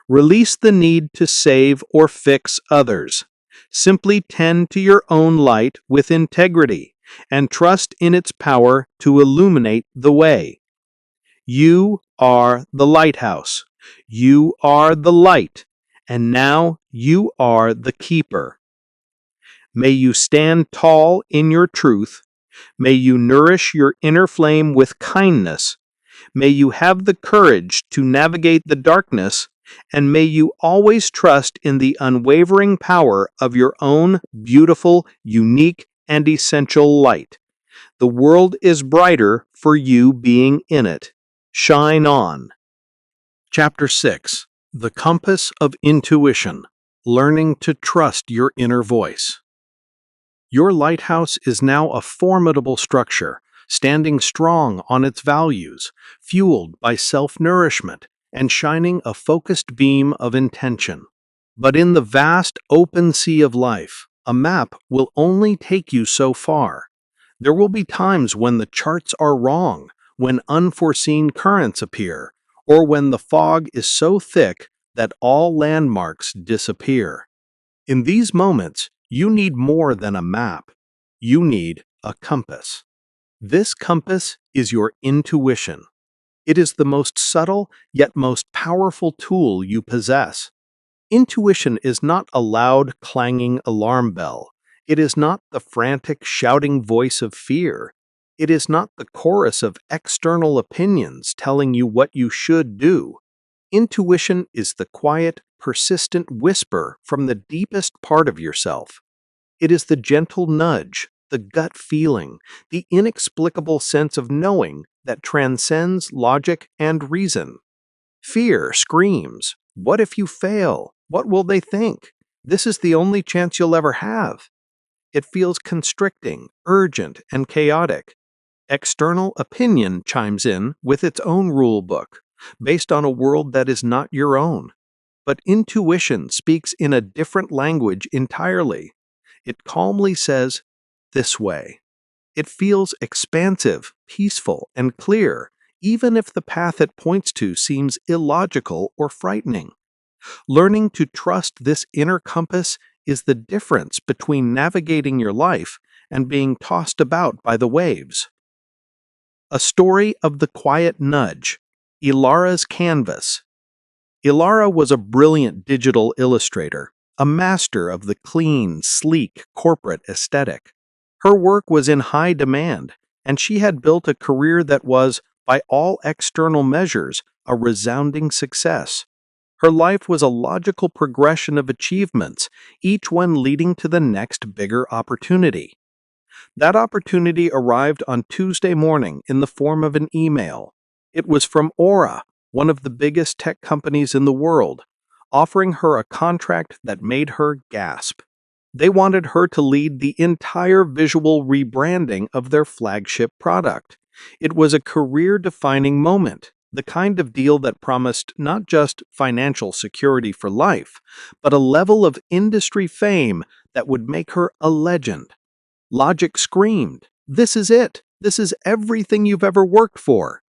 Release the need to save or fix others. Simply tend to your own light with integrity and trust in its power to illuminate the way. You are the lighthouse. You are the light. And now you are the keeper. May you stand tall in your truth. May you nourish your inner flame with kindness. May you have the courage to navigate the darkness, and may you always trust in the unwavering power of your own beautiful, unique, and essential light. The world is brighter for you being in it. Shine on. Chapter 6. The Compass of Intuition. Learning to trust your inner voice. Your lighthouse is now a formidable structure, standing strong on its values, fueled by self-nourishment, and shining a focused beam of intention. But in the vast open sea of life, a map will only take you so far. There will be times when the charts are wrong, when unforeseen currents appear, or when the fog is so thick that all landmarks disappear. In these moments, you need more than a map. You need a compass. This compass is your intuition. It is the most subtle yet most powerful tool you possess. Intuition is not a loud, clanging alarm bell. It is not the frantic, shouting voice of fear. It is not the chorus of external opinions telling you what you should do. Intuition is the quiet, persistent whisper from the deepest part of yourself. It is the gentle nudge, the gut feeling, the inexplicable sense of knowing that transcends logic and reason. Fear screams, "What if you fail? What will they think? This is the only chance you'll ever have." It feels constricting, urgent, and chaotic. External opinion chimes in with its own rule book, based on a world that is not your own. But intuition speaks in a different language entirely. It calmly says, "This way." It feels expansive, peaceful, and clear, even if the path it points to seems illogical or frightening. Learning to trust this inner compass is the difference between navigating your life and being tossed about by the waves. A story of the quiet nudge. Ilara's canvas. Ilara was a brilliant digital illustrator, a master of the clean, sleek, corporate aesthetic. Her work was in high demand, and she had built a career that was, by all external measures, a resounding success. Her life was a logical progression of achievements, each one leading to the next bigger opportunity. That opportunity arrived on Tuesday morning in the form of an email. It was from Aura, one of the biggest tech companies in the world, offering her a contract that made her gasp. They wanted her to lead the entire visual rebranding of their flagship product. It was a career-defining moment, the kind of deal that promised not just financial security for life, but a level of industry fame that would make her a legend. Logic screamed, "This is it! This is everything you've ever worked for!"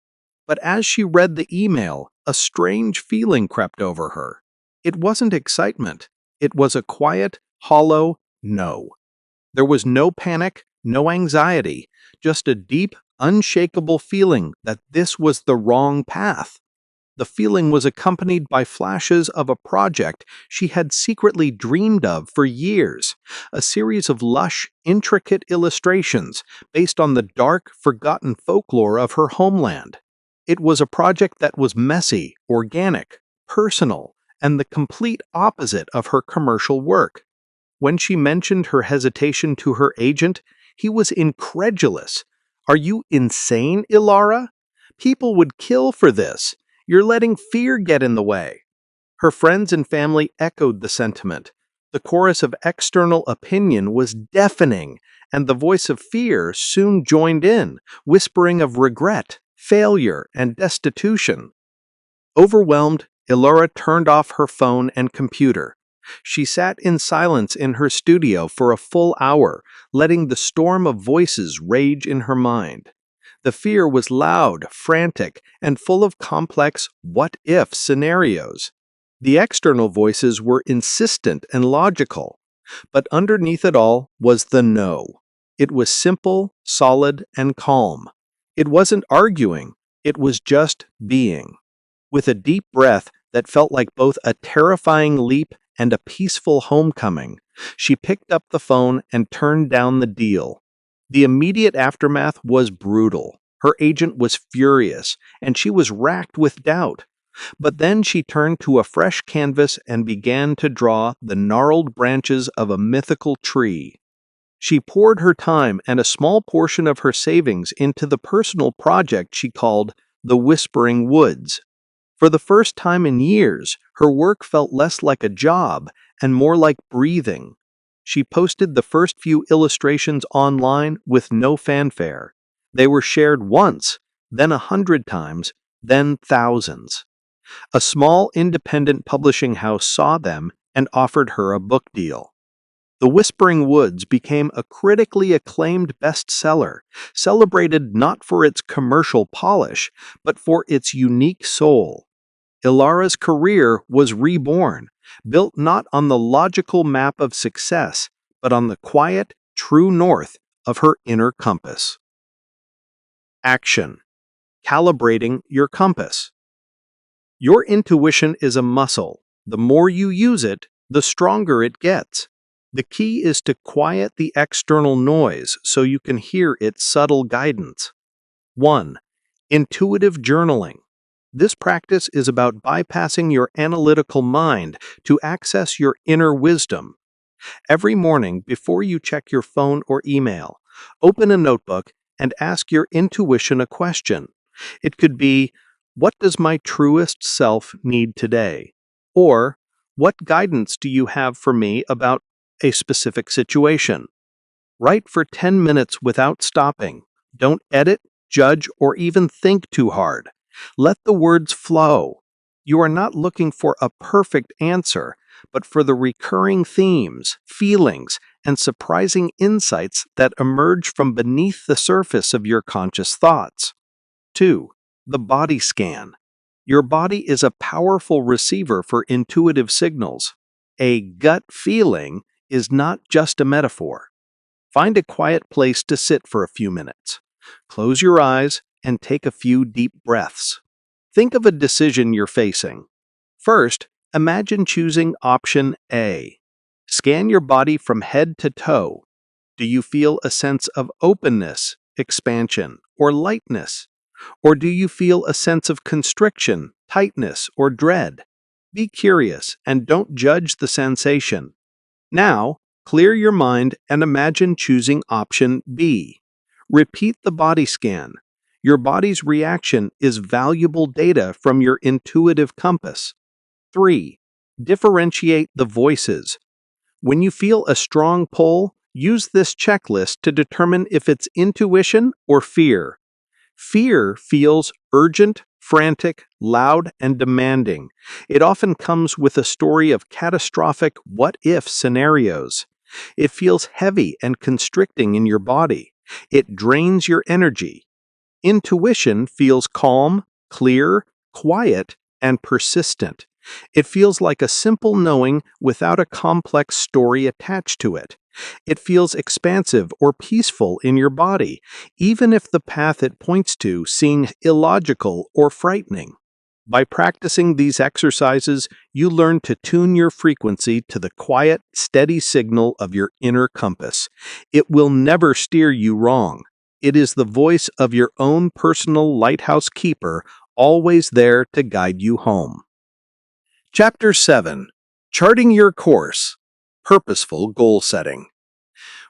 But as she read the email, a strange feeling crept over her. It wasn't excitement. It was a quiet, hollow no. There was no panic, no anxiety, just a deep, unshakable feeling that this was the wrong path. The feeling was accompanied by flashes of a project she had secretly dreamed of for years, a series of lush, intricate illustrations based on the dark, forgotten folklore of her homeland. It was a project that was messy, organic, personal, and the complete opposite of her commercial work. When she mentioned her hesitation to her agent, he was incredulous. "Are you insane, Ilara? People would kill for this. You're letting fear get in the way." Her friends and family echoed the sentiment. The chorus of external opinion was deafening, and the voice of fear soon joined in, whispering of regret, failure, and destitution. Overwhelmed, Ilara turned off her phone and computer. She sat in silence in her studio for a full hour, letting the storm of voices rage in her mind. The fear was loud, frantic, and full of complex what-if scenarios. The external voices were insistent and logical, but underneath it all was the no. It was simple, solid, and calm. It wasn't arguing, it was just being. With a deep breath that felt like both a terrifying leap and a peaceful homecoming, she picked up the phone and turned down the deal. The immediate aftermath was brutal. Her agent was furious, and she was racked with doubt. But then she turned to a fresh canvas and began to draw the gnarled branches of a mythical tree. She poured her time and a small portion of her savings into the personal project she called the Whispering Woods. For the first time in years, her work felt less like a job and more like breathing. She posted the first few illustrations online with no fanfare. They were shared once, then 100 times, then thousands. A small independent publishing house saw them and offered her a book deal. The Whispering Woods became a critically acclaimed bestseller, celebrated not for its commercial polish, but for its unique soul. Ilara's career was reborn, built not on the logical map of success, but on the quiet, true north of her inner compass. Action. Calibrating your compass. Your intuition is a muscle. The more you use it, the stronger it gets. The key is to quiet the external noise so you can hear its subtle guidance. 1. Intuitive journaling. This practice is about bypassing your analytical mind to access your inner wisdom. Every morning, before you check your phone or email, open a notebook and ask your intuition a question. It could be, "What does my truest self need today?" Or, "What guidance do you have for me about a specific situation?" Write for 10 minutes without stopping. Don't edit, judge, or even think too hard. Let the words flow. You are not looking for a perfect answer, but for the recurring themes, feelings, and surprising insights that emerge from beneath the surface of your conscious thoughts. 2. The body scan. Your body is a powerful receiver for intuitive signals. A gut feeling is not just a metaphor. Find a quiet place to sit for a few minutes. Close your eyes and take a few deep breaths. Think of a decision you're facing. First, imagine choosing option A. Scan your body from head to toe. Do you feel a sense of openness, expansion, or lightness? Or do you feel a sense of constriction, tightness, or dread? Be curious and don't judge the sensation. Now, clear your mind and imagine choosing option B. Repeat the body scan. Your body's reaction is valuable data from your intuitive compass. 3. Differentiate the voices. When you feel a strong pull, use this checklist to determine if it's intuition or fear. Fear feels urgent, frantic, loud, and demanding. It often comes with a story of catastrophic what-if scenarios. It feels heavy and constricting in your body. It drains your energy. Intuition feels calm, clear, quiet, and persistent. It feels like a simple knowing without a complex story attached to it. It feels expansive or peaceful in your body, even if the path it points to seems illogical or frightening. By practicing these exercises, you learn to tune your frequency to the quiet, steady signal of your inner compass. It will never steer you wrong. It is the voice of your own personal lighthouse keeper, always there to guide you home. Chapter 7. Charting Your Course. Purposeful Goal Setting.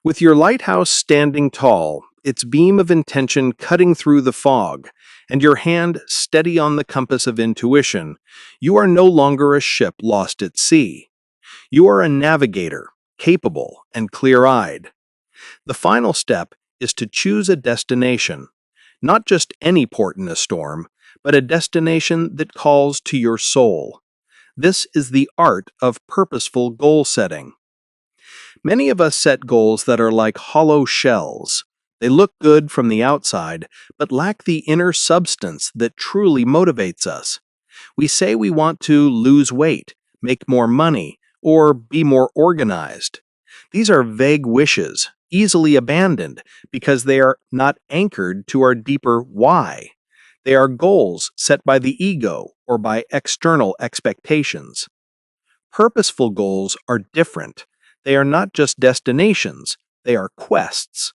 With your lighthouse standing tall, its beam of intention cutting through the fog, and your hand steady on the compass of intuition, you are no longer a ship lost at sea. You are a navigator, capable and clear-eyed. The final step is to choose a destination, not just any port in a storm, but a destination that calls to your soul. This is the art of purposeful goal setting. Many of us set goals that are like hollow shells. They look good from the outside, but lack the inner substance that truly motivates us. We say we want to lose weight, make more money, or be more organized. These are vague wishes, easily abandoned because they are not anchored to our deeper why. They are goals set by the ego or by external expectations. Purposeful goals are different. They are not just destinations, they are quests.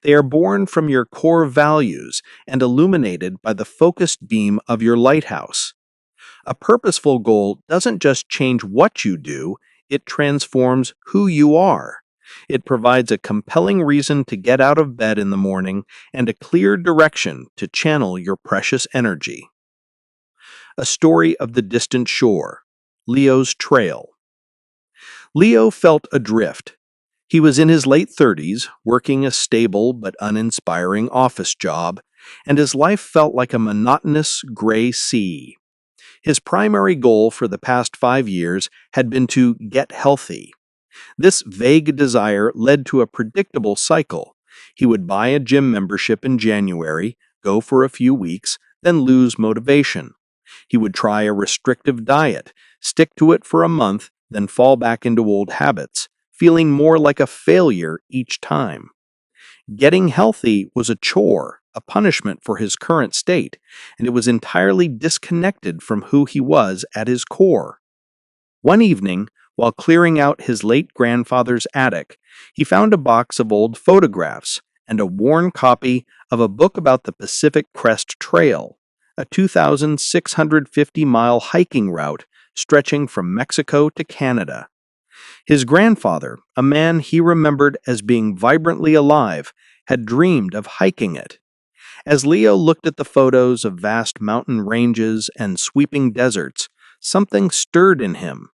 They are born from your core values and illuminated by the focused beam of your lighthouse. A purposeful goal doesn't just change what you do, it transforms who you are. It provides a compelling reason to get out of bed in the morning and a clear direction to channel your precious energy. A Story of the Distant Shore. Leo's Trail. Leo felt adrift. He was in his late 30s, working a stable but uninspiring office job, and his life felt like a monotonous gray sea. His primary goal for the past 5 years had been to get healthy. This vague desire led to a predictable cycle. He would buy a gym membership in January, go for a few weeks, then lose motivation. He would try a restrictive diet, stick to it for a month, then fall back into old habits, feeling more like a failure each time. Getting healthy was a chore, a punishment for his current state, and it was entirely disconnected from who he was at his core. One evening, while clearing out his late grandfather's attic, he found a box of old photographs and a worn copy of a book about the Pacific Crest Trail, a 2,650-mile hiking route stretching from Mexico to Canada. His grandfather, a man he remembered as being vibrantly alive, had dreamed of hiking it. As Leo looked at the photos of vast mountain ranges and sweeping deserts, something stirred in him.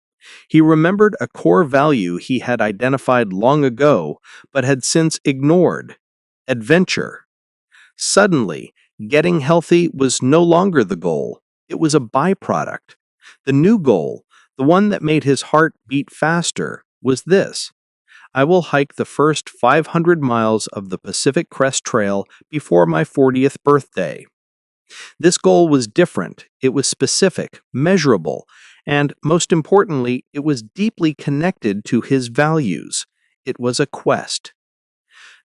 He remembered a core value he had identified long ago but had since ignored: adventure. Suddenly, getting healthy was no longer the goal, it was a byproduct. The new goal, the one that made his heart beat faster, was this: I will hike the first 500 miles of the Pacific Crest Trail before my 40th birthday. This goal was different, it was specific, measurable, and, most importantly, it was deeply connected to his values. It was a quest.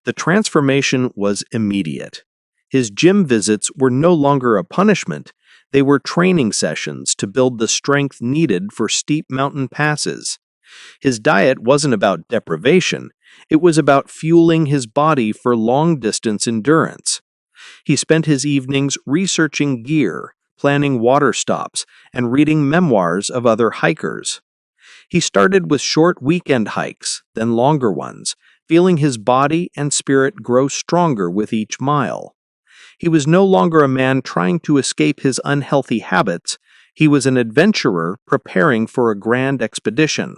The transformation was immediate. His gym visits were no longer a punishment, they were training sessions to build the strength needed for steep mountain passes. His diet wasn't about deprivation, it was about fueling his body for long-distance endurance. He spent his evenings researching gear, planning water stops, and reading memoirs of other hikers. He started with short weekend hikes, then longer ones, feeling his body and spirit grow stronger with each mile. He was no longer a man trying to escape his unhealthy habits. He was an adventurer preparing for a grand expedition.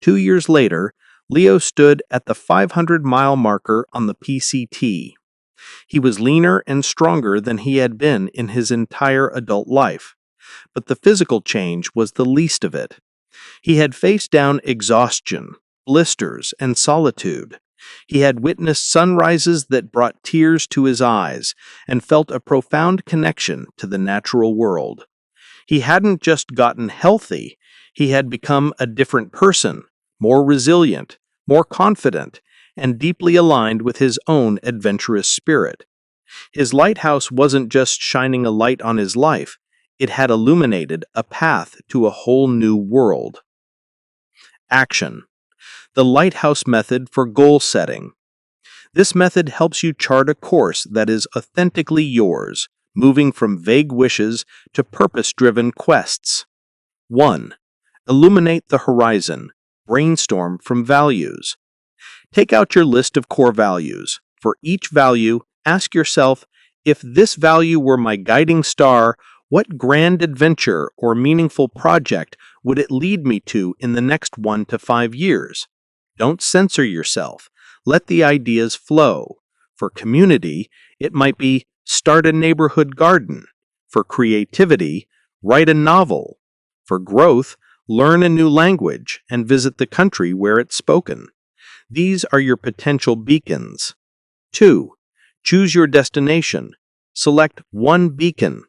2 years later, Leo stood at the 500-mile marker on the PCT. He was leaner and stronger than he had been in his entire adult life. But the physical change was the least of it. He had faced down exhaustion, blisters, and solitude. He had witnessed sunrises that brought tears to his eyes and felt a profound connection to the natural world. He hadn't just gotten healthy, he had become a different person, more resilient, more confident, and deeply aligned with his own adventurous spirit. His lighthouse wasn't just shining a light on his life, it had illuminated a path to a whole new world. Action. The lighthouse method for goal setting. This method helps you chart a course that is authentically yours, moving from vague wishes to purpose-driven quests. 1. Illuminate the horizon. Brainstorm from values. Take out your list of core values. For each value, ask yourself, if this value were my guiding star, what grand adventure or meaningful project would it lead me to in the next 1 to 5 years? Don't censor yourself. Let the ideas flow. For community, it might be start a neighborhood garden. For creativity, write a novel. For growth, learn a new language and visit the country where it's spoken. These are your potential beacons. 2. Choose your destination. Select one beacon.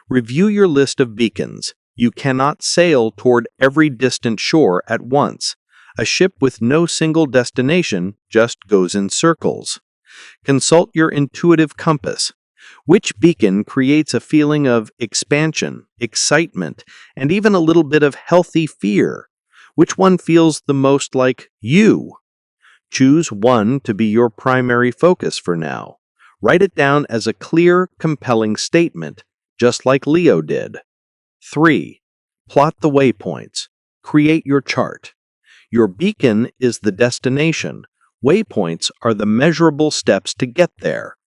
Review your list of beacons. You cannot sail toward every distant shore at once. A ship with no single destination just goes in circles. Consult your intuitive compass. Which beacon creates a feeling of expansion, excitement, and even a little bit of healthy fear? Which one feels the most like you? Choose one to be your primary focus for now. Write it down as a clear, compelling statement, just like Leo did. 3. Plot the waypoints. Create your chart. Your beacon is the destination. Waypoints are the measurable steps to get there.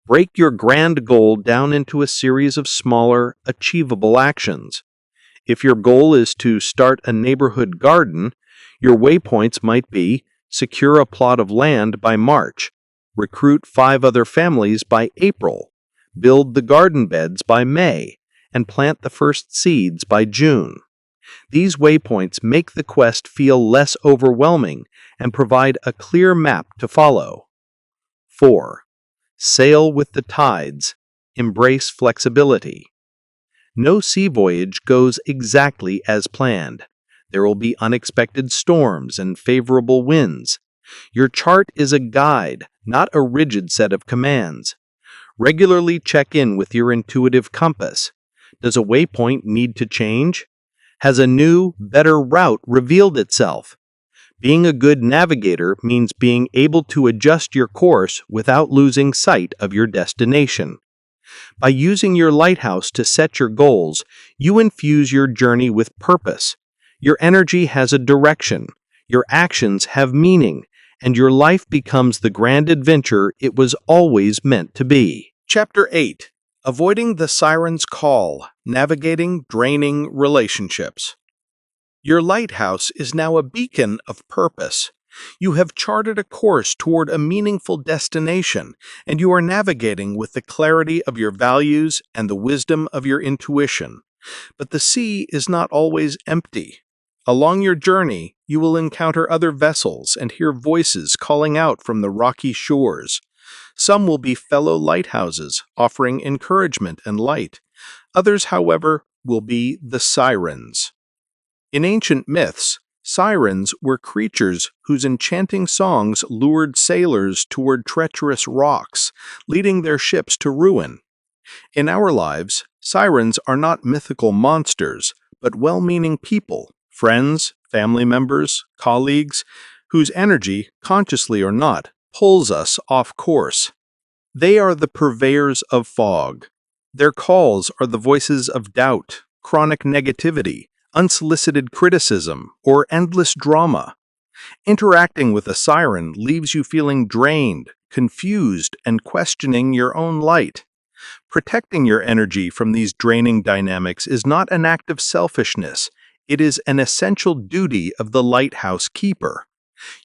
Break your grand goal down into a series of smaller, achievable actions. If your goal is to start a neighborhood garden, your waypoints might be secure a plot of land by March, recruit 5 other families by April, build the garden beds by May, and plant the first seeds by June. These waypoints make the quest feel less overwhelming and provide a clear map to follow. 4. Sail with the tides. Embrace flexibility. No sea voyage goes exactly as planned. There will be unexpected storms and favorable winds. Your chart is a guide, not a rigid set of commands. Regularly check in with your intuitive compass. Does a waypoint need to change? Has a new, better route revealed itself? Being a good navigator means being able to adjust your course without losing sight of your destination. By using your lighthouse to set your goals, you infuse your journey with purpose. Your energy has a direction, your actions have meaning, and your life becomes the grand adventure it was always meant to be. Chapter 8. Avoiding the Sirens' Call, Navigating Draining Relationships. Your lighthouse is now a beacon of purpose. You have charted a course toward a meaningful destination, and you are navigating with the clarity of your values and the wisdom of your intuition. But the sea is not always empty. Along your journey, you will encounter other vessels and hear voices calling out from the rocky shores. Some will be fellow lighthouses, offering encouragement and light. Others, however, will be the Sirens. In ancient myths, sirens were creatures whose enchanting songs lured sailors toward treacherous rocks, leading their ships to ruin. In our lives, sirens are not mythical monsters, but well-meaning people, friends, family members, colleagues, whose energy, consciously or not, pulls us off course. They are the purveyors of fog. Their calls are the voices of doubt, chronic negativity, unsolicited criticism, or endless drama. Interacting with a siren leaves you feeling drained, confused, and questioning your own light. Protecting your energy from these draining dynamics is not an act of selfishness. It is an essential duty of the lighthouse keeper.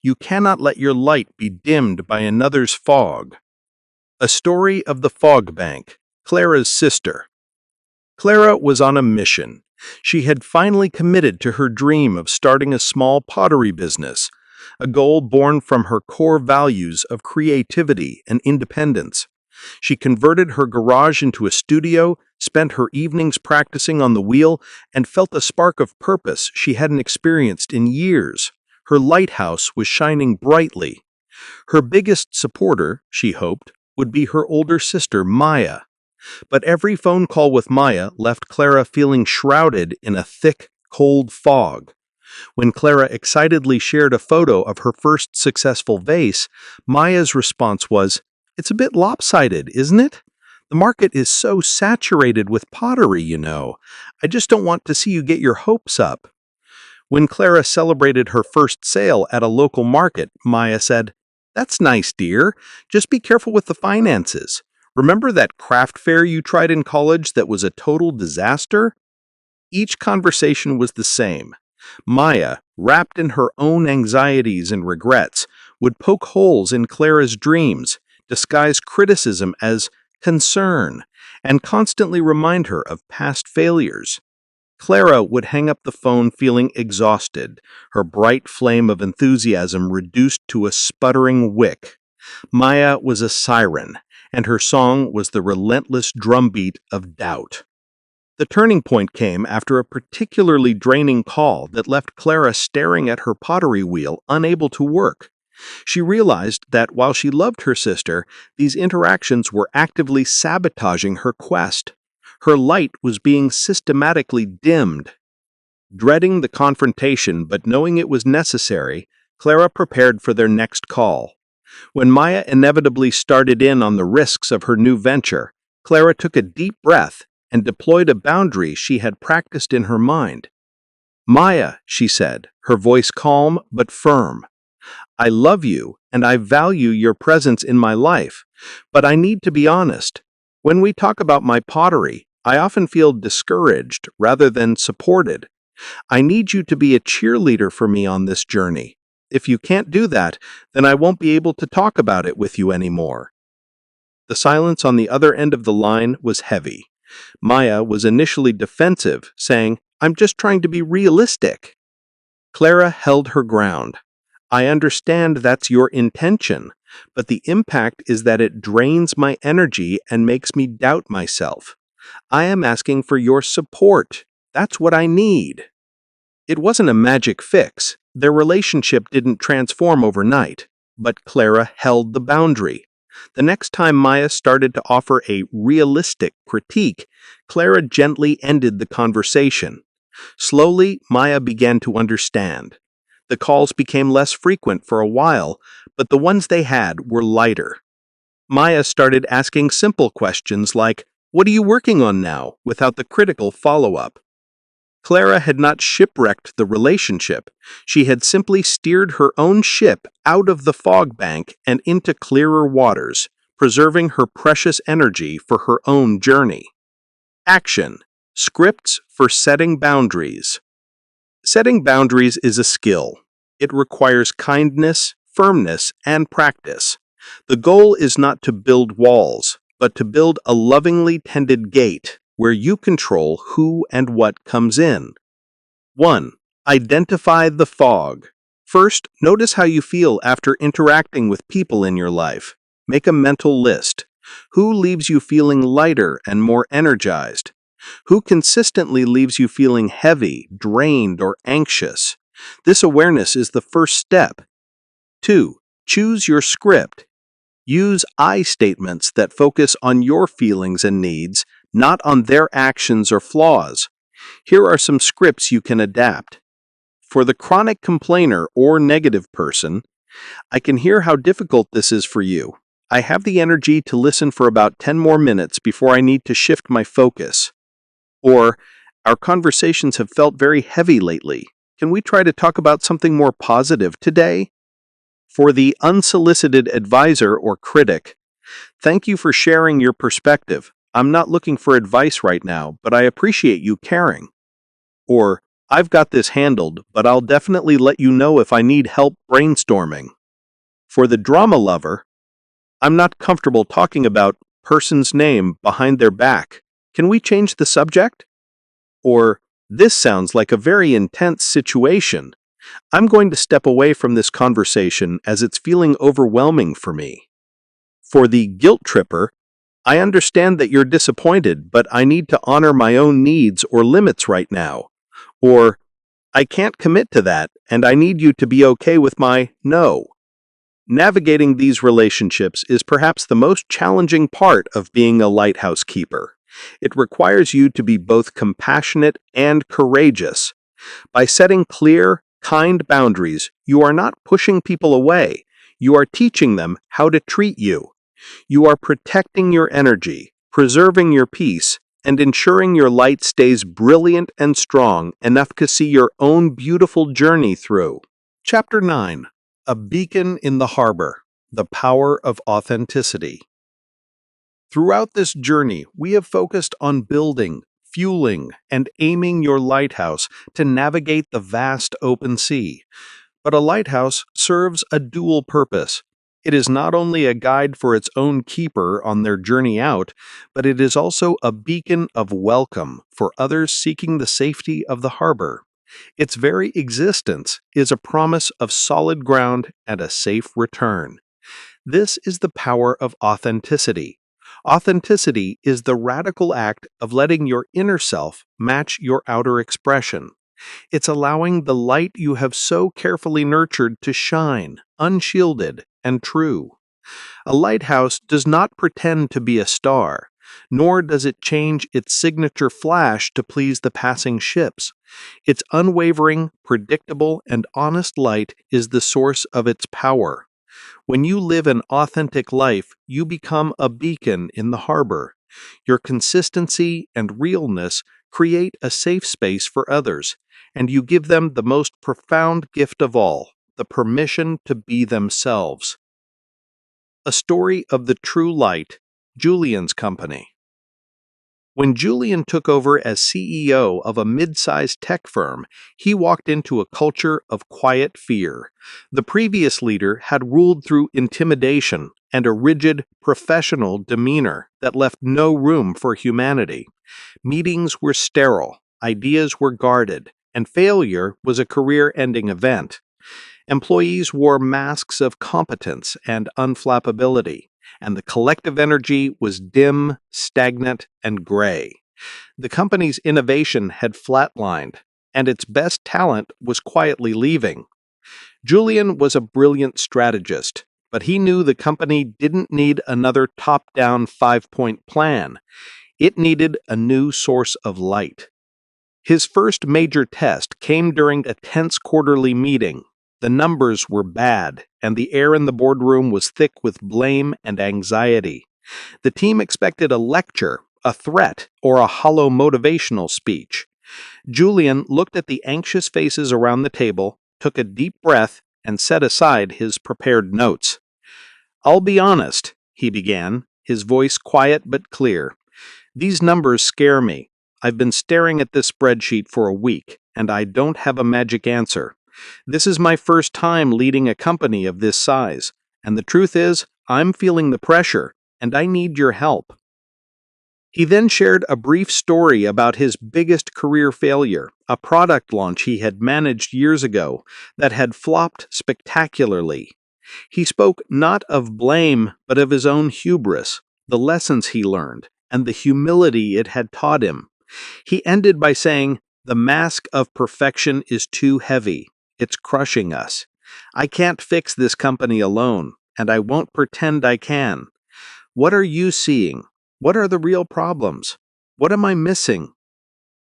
You cannot let your light be dimmed by another's fog. A story of the fog bank, Clara's sister. Clara was on a mission. She had finally committed to her dream of starting a small pottery business, a goal born from her core values of creativity and independence. She converted her garage into a studio, spent her evenings practicing on the wheel, and felt a spark of purpose she hadn't experienced in years. Her lighthouse was shining brightly. Her biggest supporter, she hoped, would be her older sister, Maya. But every phone call with Maya left Clara feeling shrouded in a thick, cold fog. When Clara excitedly shared a photo of her first successful vase, Maya's response was, "It's a bit lopsided, isn't it? The market is so saturated with pottery, you know. I just don't want to see you get your hopes up." When Clara celebrated her first sale at a local market, Maya said, "That's nice, dear. Just be careful with the finances. Remember that craft fair you tried in college that was a total disaster?" Each conversation was the same. Maya, wrapped in her own anxieties and regrets, would poke holes in Clara's dreams, disguise criticism as concern, and constantly remind her of past failures. Clara would hang up the phone feeling exhausted, her bright flame of enthusiasm reduced to a sputtering wick. Maya was a siren, and her song was the relentless drumbeat of doubt. The turning point came after a particularly draining call that left Clara staring at her pottery wheel, unable to work. She realized that while she loved her sister, these interactions were actively sabotaging her quest. Her light was being systematically dimmed. Dreading the confrontation but knowing it was necessary, Clara prepared for their next call. When Maya inevitably started in on the risks of her new venture, Clara took a deep breath and deployed a boundary she had practiced in her mind. "Maya," she said, her voice calm but firm, "I love you and I value your presence in my life, but I need to be honest. When we talk about my pottery, I often feel discouraged rather than supported. I need you to be a cheerleader for me on this journey. If you can't do that, then I won't be able to talk about it with you anymore." The silence on the other end of the line was heavy. Maya was initially defensive, saying, "I'm just trying to be realistic." Clara held her ground. "I understand that's your intention, but the impact is that it drains my energy and makes me doubt myself. I am asking for your support. That's what I need." It wasn't a magic fix. Their relationship didn't transform overnight, but Clara held the boundary. The next time Maya started to offer a realistic critique, Clara gently ended the conversation. Slowly, Maya began to understand. The calls became less frequent for a while, but the ones they had were lighter. Maya started asking simple questions like, "What are you working on now?" without the critical follow-up. Clara had not shipwrecked the relationship. She had simply steered her own ship out of the fog bank and into clearer waters, preserving her precious energy for her own journey. Action. Scripts for setting boundaries. Setting boundaries is a skill. It requires kindness, firmness, and practice. The goal is not to build walls, but to build a lovingly tended gate where you control who and what comes in. 1. Identify the fog. First, notice how you feel after interacting with people in your life. Make a mental list. Who leaves you feeling lighter and more energized? Who consistently leaves you feeling heavy, drained, or anxious? This awareness is the first step. 2. Choose your script. Use I statements that focus on your feelings and needs, not on their actions or flaws. Here are some scripts you can adapt. For the chronic complainer or negative person, "I can hear how difficult this is for you. I have the energy to listen for about 10 more minutes before I need to shift my focus." Or, "Our conversations have felt very heavy lately. Can we try to talk about something more positive today?" For the unsolicited advisor or critic, "Thank you for sharing your perspective. I'm not looking for advice right now, but I appreciate you caring. Or, I've got this handled, but I'll definitely let you know if I need help brainstorming. For the drama lover, I'm not comfortable talking about person's name behind their back. Can we change the subject? Or, this sounds like a very intense situation. I'm going to step away from this conversation as it's feeling overwhelming for me. For the guilt tripper, I understand that you're disappointed, but I need to honor my own needs or limits right now. Or, I can't commit to that, and I need you to be okay with my no. Navigating these relationships is perhaps the most challenging part of being a lighthouse keeper. It requires you to be both compassionate and courageous. By setting clear, kind boundaries, you are not pushing people away. You are teaching them how to treat you. You are protecting your energy, preserving your peace, and ensuring your light stays brilliant and strong enough to see your own beautiful journey through. Chapter 9. A Beacon in the Harbor. The Power of Authenticity. Throughout this journey, we have focused on building, fueling, and aiming your lighthouse to navigate the vast open sea. But a lighthouse serves a dual purpose. It is not only a guide for its own keeper on their journey out, but it is also a beacon of welcome for others seeking the safety of the harbor. Its very existence is a promise of solid ground and a safe return. This is the power of authenticity. Authenticity is the radical act of letting your inner self match your outer expression. It's allowing the light you have so carefully nurtured to shine, unshielded and true. A lighthouse does not pretend to be a star, nor does it change its signature flash to please the passing ships. Its unwavering, predictable, and honest light is the source of its power. When you live an authentic life, you become a beacon in the harbor. Your consistency and realness create a safe space for others, and you give them the most profound gift of all, the permission to be themselves. A story of the true light, Julian's company. When Julian took over as CEO of a mid-sized tech firm, he walked into a culture of quiet fear. The previous leader had ruled through intimidation and a rigid, professional demeanor that left no room for humanity. Meetings were sterile, ideas were guarded, and failure was a career-ending event. Employees wore masks of competence and unflappability, and the collective energy was dim, stagnant, and gray. The company's innovation had flatlined, and its best talent was quietly leaving. Julian was a brilliant strategist, but he knew the company didn't need another top-down five-point plan. It needed a new source of light. His first major test came during a tense quarterly meeting. The numbers were bad, and the air in the boardroom was thick with blame and anxiety. The team expected a lecture, a threat, or a hollow motivational speech. Julian looked at the anxious faces around the table, took a deep breath, and set aside his prepared notes. "I'll be honest," he began, his voice quiet but clear. "These numbers scare me. I've been staring at this spreadsheet for a week, and I don't have a magic answer. This is my first time leading a company of this size, and the truth is, I'm feeling the pressure, and I need your help." He then shared a brief story about his biggest career failure, a product launch he had managed years ago that had flopped spectacularly. He spoke not of blame, but of his own hubris, the lessons he learned, and the humility it had taught him. He ended by saying, "The mask of perfection is too heavy. It's crushing us. I can't fix this company alone, and I won't pretend I can. What are you seeing? What are the real problems? What am I missing?"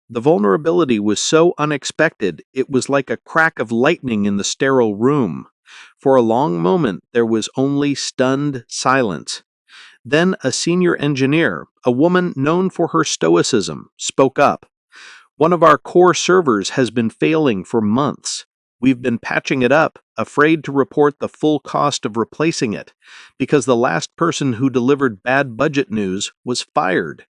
The vulnerability was so unexpected, it was like a crack of lightning in the sterile room. For a long moment, there was only stunned silence. Then a senior engineer, a woman known for her stoicism, spoke up. "One of our core servers has been failing for months. We've been patching it up, afraid to report the full cost of replacing it, because the last person who delivered bad budget news was fired.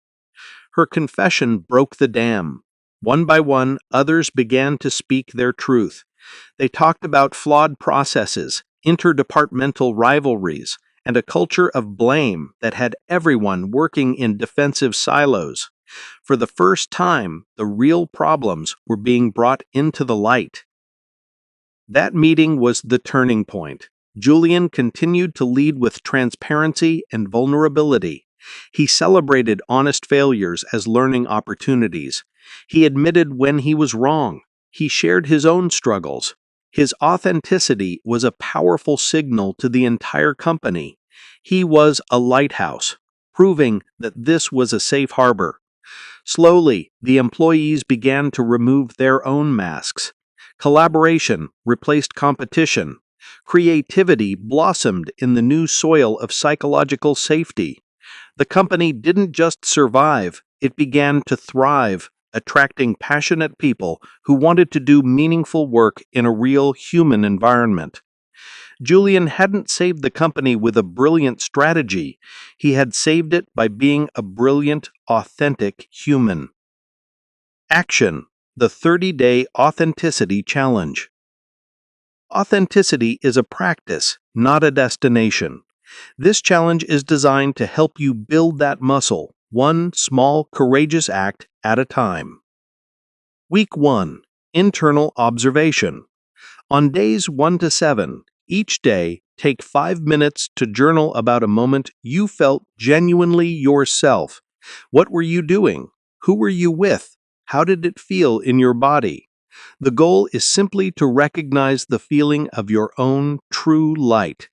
Her confession broke the dam. One by one, others began to speak their truth. They talked about flawed processes, interdepartmental rivalries, and a culture of blame that had everyone working in defensive silos. For the first time, the real problems were being brought into the light. That meeting was the turning point. Julian continued to lead with transparency and vulnerability. He celebrated honest failures as learning opportunities. He admitted when he was wrong. He shared his own struggles. His authenticity was a powerful signal to the entire company. He was a lighthouse, proving that this was a safe harbor. Slowly, the employees began to remove their own masks. Collaboration replaced competition. Creativity blossomed in the new soil of psychological safety. The company didn't just survive, it began to thrive, attracting passionate people who wanted to do meaningful work in a real human environment. Julian hadn't saved the company with a brilliant strategy. He had saved it by being a brilliant, authentic human. Action: the 30-day authenticity challenge. Authenticity is a practice, not a destination. This challenge is designed to help you build that muscle, one small, courageous act at a time. Week 1. Internal observation. On days 1 to 7, each day, take 5 minutes to journal about a moment you felt genuinely yourself. What were you doing? Who were you with? How did it feel in your body? The goal is simply to recognize the feeling of your own true light.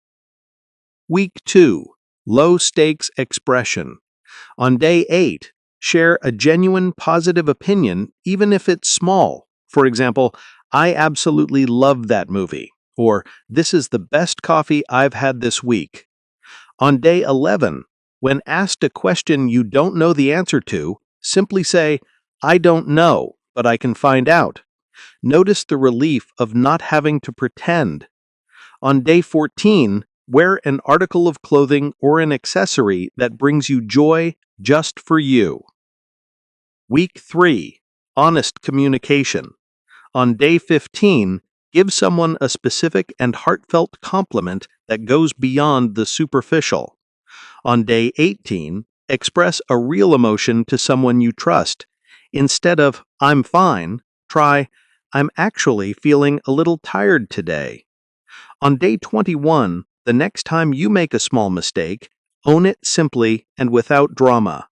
Week 2. Low-stakes expression. On day 8, share a genuine positive opinion, even if it's small. For example, I absolutely loved that movie, or this is the best coffee I've had this week. On day 11, when asked a question you don't know the answer to, simply say, I don't know, but I can find out. Notice the relief of not having to pretend. On day 14, wear an article of clothing or an accessory that brings you joy just for you. Week 3. Honest communication. On day 15, give someone a specific and heartfelt compliment that goes beyond the superficial. On day 18, express a real emotion to someone you trust. Instead of, I'm fine, try, I'm actually feeling a little tired today. On day 21, the next time you make a small mistake, own it simply and without drama.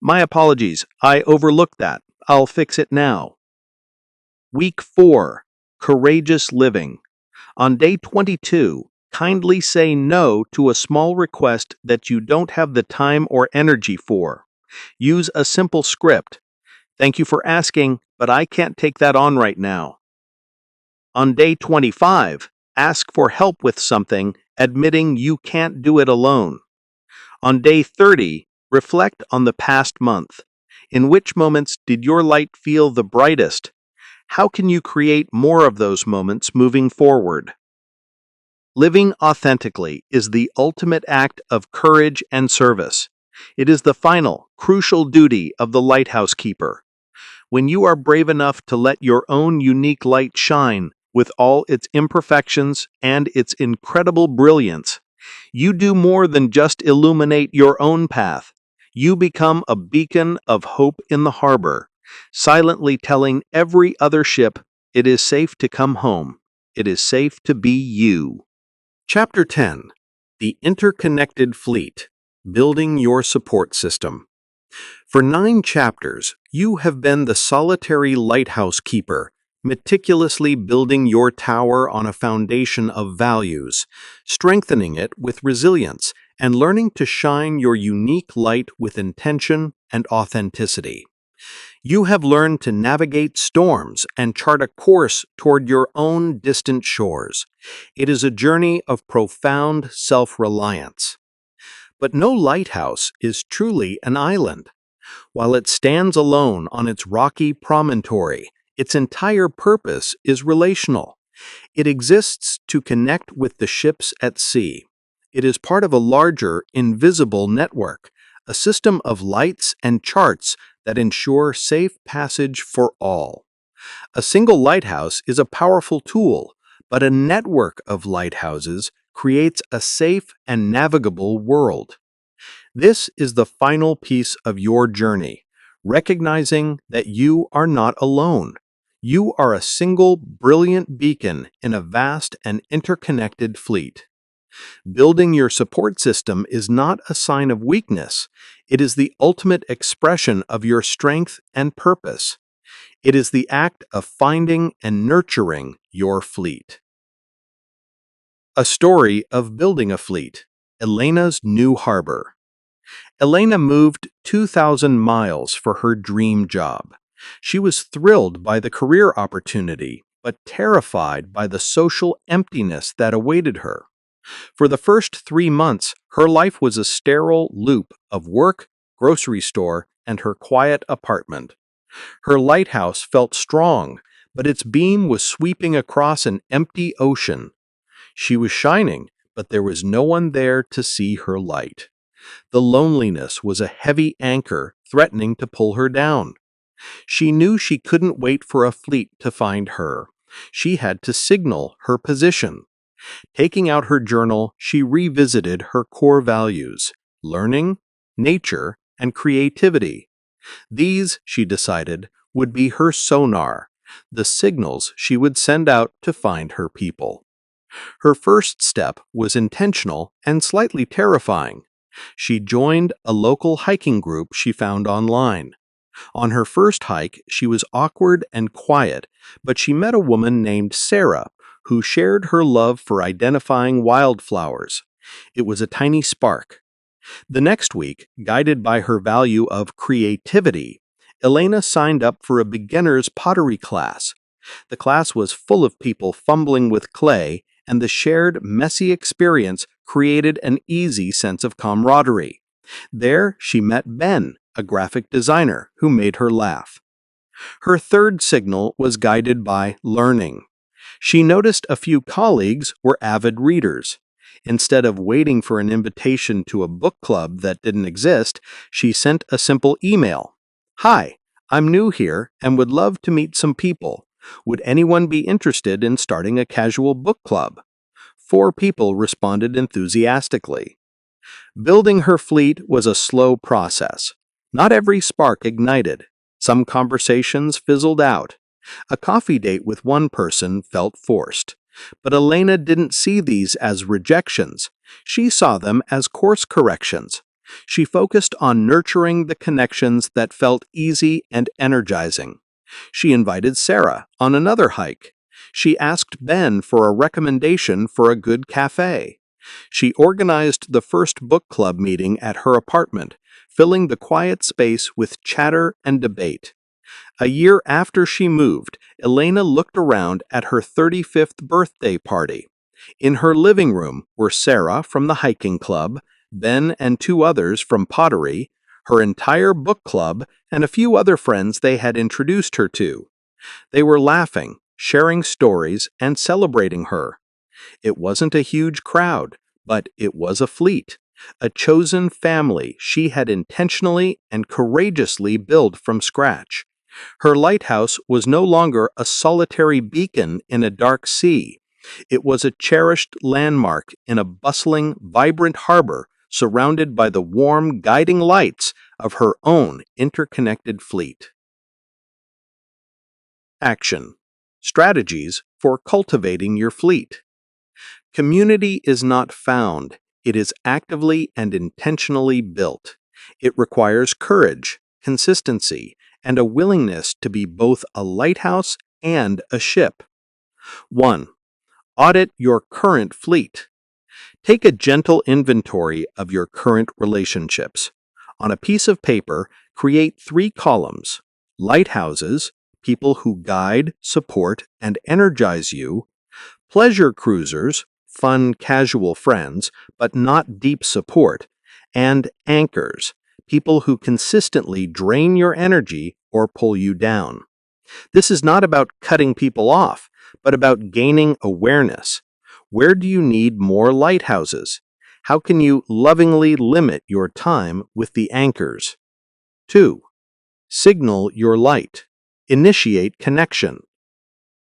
My apologies, I overlooked that. I'll fix it now. Week 4. Courageous living. On day 22, kindly say no to a small request that you don't have the time or energy for. Use a simple script. Thank you for asking, but I can't take that on right now. On day 25, ask for help with something, admitting you can't do it alone. On day 30, reflect on the past month. In which moments did your light feel the brightest? How can you create more of those moments moving forward? Living authentically is the ultimate act of courage and service. It is the final, crucial duty of the lighthouse keeper. When you are brave enough to let your own unique light shine, with all its imperfections and its incredible brilliance, you do more than just illuminate your own path. You become a beacon of hope in the harbor, silently telling every other ship, it is safe to come home. It is safe to be you. Chapter 10. The Interconnected Fleet. Building Your Support System. For 9 chapters, you have been the solitary lighthouse keeper, meticulously building your tower on a foundation of values, strengthening it with resilience, and learning to shine your unique light with intention and authenticity. You have learned to navigate storms and chart a course toward your own distant shores. It is a journey of profound self-reliance. But no lighthouse is truly an island. While it stands alone on its rocky promontory, its entire purpose is relational. It exists to connect with the ships at sea. It is part of a larger, invisible network, a system of lights and charts that ensure safe passage for all. A single lighthouse is a powerful tool, but a network of lighthouses creates a safe and navigable world. This is the final piece of your journey, recognizing that you are not alone. You are a single, brilliant beacon in a vast and interconnected fleet. Building your support system is not a sign of weakness. It is the ultimate expression of your strength and purpose. It is the act of finding and nurturing your fleet. A story of building a fleet. Elena's new harbor. Elena moved 2,000 miles for her dream job. She was thrilled by the career opportunity, but terrified by the social emptiness that awaited her. For the first 3 months, her life was a sterile loop of work, grocery store, and her quiet apartment. Her lighthouse felt strong, but its beam was sweeping across an empty ocean. She was shining, but there was no one there to see her light. The loneliness was a heavy anchor threatening to pull her down. She knew she couldn't wait for a fleet to find her. She had to signal her position. Taking out her journal, she revisited her core values: learning, nature, and creativity. These, she decided, would be her sonar, the signals she would send out to find her people. Her first step was intentional and slightly terrifying. She joined a local hiking group she found online. On her first hike, she was awkward and quiet, but she met a woman named Sarah, who shared her love for identifying wildflowers. It was a tiny spark. The next week, guided by her value of creativity, Elena signed up for a beginner's pottery class. The class was full of people fumbling with clay, and the shared, messy experience created an easy sense of camaraderie. There, she met Ben, a graphic designer, who made her laugh. Her third signal was guided by learning. She noticed a few colleagues were avid readers. Instead of waiting for an invitation to a book club that didn't exist, she sent a simple email. "Hi, I'm new here and would love to meet some people. Would anyone be interested in starting a casual book club?" 4 people responded enthusiastically. Building her fleet was a slow process. Not every spark ignited. Some conversations fizzled out. A coffee date with one person felt forced. But Elena didn't see these as rejections. She saw them as course corrections. She focused on nurturing the connections that felt easy and energizing. She invited Sarah on another hike. She asked Ben for a recommendation for a good cafe. She organized the first book club meeting at her apartment, filling the quiet space with chatter and debate. A year after she moved, Elena looked around at her 35th birthday party. In her living room were Sarah from the hiking club, Ben and 2 others from pottery, her entire book club, and a few other friends they had introduced her to. They were laughing, sharing stories, and celebrating her. It wasn't a huge crowd, but it was a fleet, a chosen family she had intentionally and courageously built from scratch. Her lighthouse was no longer a solitary beacon in a dark sea. It was a cherished landmark in a bustling, vibrant harbor surrounded by the warm, guiding lights of her own interconnected fleet. Action. Strategies for cultivating your fleet. Community is not found. It is actively and intentionally built. It requires courage, consistency, and a willingness to be both a lighthouse and a ship. 1. Audit your current fleet. Take a gentle inventory of your current relationships. On a piece of paper, create 3 columns: lighthouses, people who guide, support, and energize you; pleasure cruisers, fun, casual friends, but not deep support; and anchors, people who consistently drain your energy or pull you down. This is not about cutting people off, but about gaining awareness. Where do you need more lighthouses? How can you lovingly limit your time with the anchors? 2. Signal your light. Initiate connection.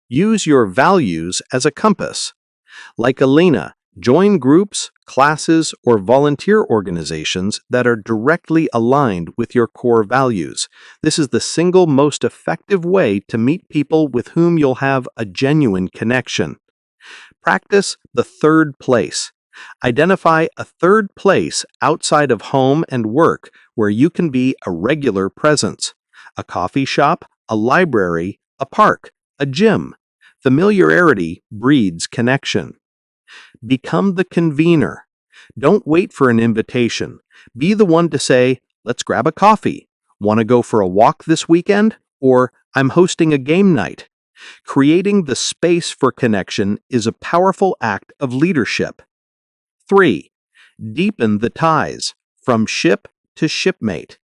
Use your values as a compass. Like Alina, join groups, classes, or volunteer organizations that are directly aligned with your core values. This is the single most effective way to meet people with whom you'll have a genuine connection. Practice the third place. Identify a third place outside of home and work where you can be a regular presence. A coffee shop, a library, a park, a gym. Familiarity breeds connection. Become the convener. Don't wait for an invitation. Be the one to say, "Let's grab a coffee. Want to go for a walk this weekend?" Or, "I'm hosting a game night." Creating the space for connection is a powerful act of leadership. 3. Deepen the ties from ship to shipmate.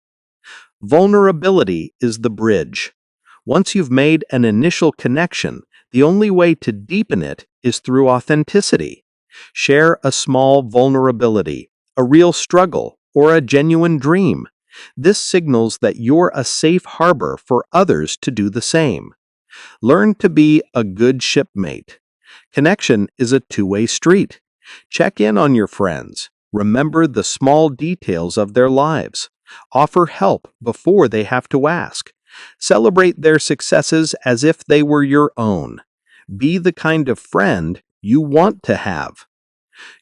Vulnerability is the bridge. Once you've made an initial connection, the only way to deepen it is through authenticity. Share a small vulnerability, a real struggle, or a genuine dream. This signals that you're a safe harbor for others to do the same. Learn to be a good shipmate. Connection is a two-way street. Check in on your friends. Remember the small details of their lives. Offer help before they have to ask. Celebrate their successes as if they were your own. Be the kind of friend you want to have.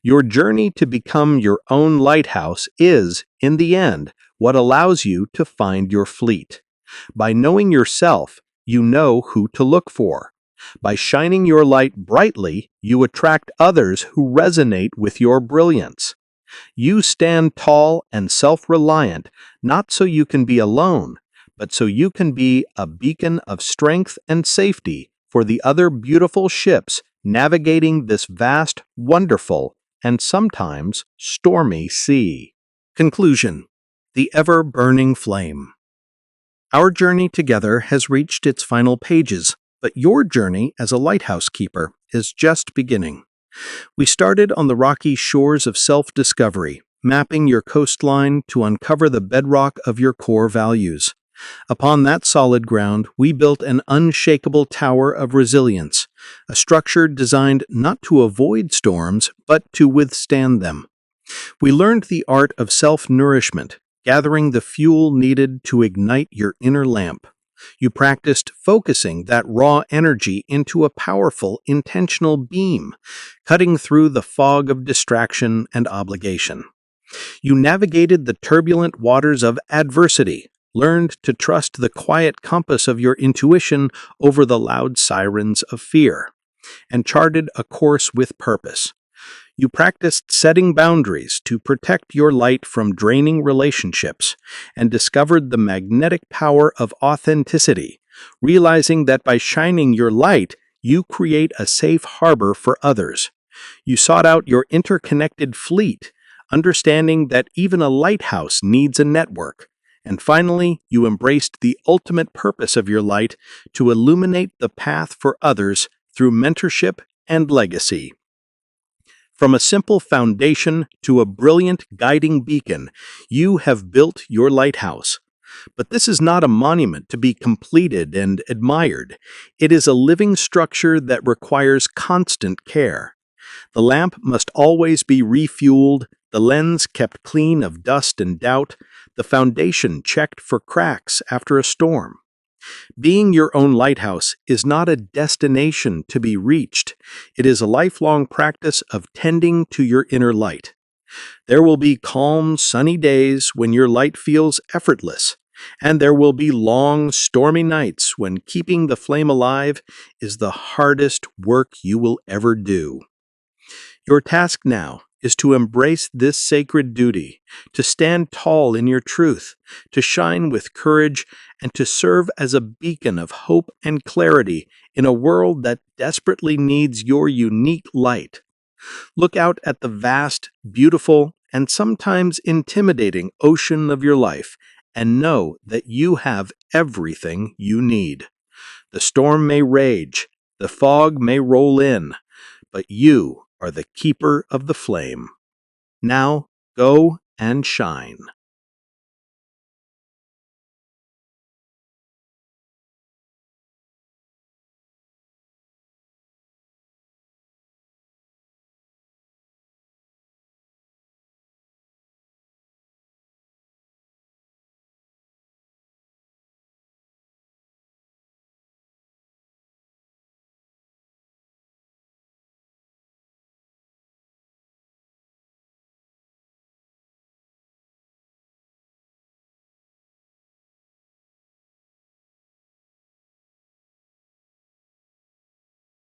Your journey to become your own lighthouse is, in the end, what allows you to find your fleet. By knowing yourself, you know who to look for. By shining your light brightly, you attract others who resonate with your brilliance. You stand tall and self-reliant, not so you can be alone, but so you can be a beacon of strength and safety for the other beautiful ships navigating this vast, wonderful, and sometimes stormy sea. Conclusion: the ever-burning flame. Our journey together has reached its final pages, but your journey as a lighthouse keeper is just beginning. We started on the rocky shores of self-discovery, mapping your coastline to uncover the bedrock of your core values. Upon that solid ground, we built an unshakable tower of resilience, a structure designed not to avoid storms, but to withstand them. We learned the art of self-nourishment, gathering the fuel needed to ignite your inner lamp. You practiced focusing that raw energy into a powerful, intentional beam, cutting through the fog of distraction and obligation. You navigated the turbulent waters of adversity, learned to trust the quiet compass of your intuition over the loud sirens of fear, and charted a course with purpose. You practiced setting boundaries to protect your light from draining relationships and discovered the magnetic power of authenticity, realizing that by shining your light, you create a safe harbor for others. You sought out your interconnected fleet, understanding that even a lighthouse needs a network. And finally, you embraced the ultimate purpose of your light to illuminate the path for others through mentorship and legacy. From a simple foundation to a brilliant guiding beacon, you have built your lighthouse. But this is not a monument to be completed and admired. It is a living structure that requires constant care. The lamp must always be refueled, the lens kept clean of dust and doubt, the foundation checked for cracks after a storm. Being your own lighthouse is not a destination to be reached. It is a lifelong practice of tending to your inner light. There will be calm, sunny days when your light feels effortless, and there will be long, stormy nights when keeping the flame alive is the hardest work you will ever do. Your task now is to embrace this sacred duty, to stand tall in your truth, to shine with courage, and to serve as a beacon of hope and clarity in a world that desperately needs your unique light. Look out at the vast, beautiful, and sometimes intimidating ocean of your life and know that you have everything you need. The storm may rage, The fog may roll in, but you are the keeper of the flame. Now go and shine.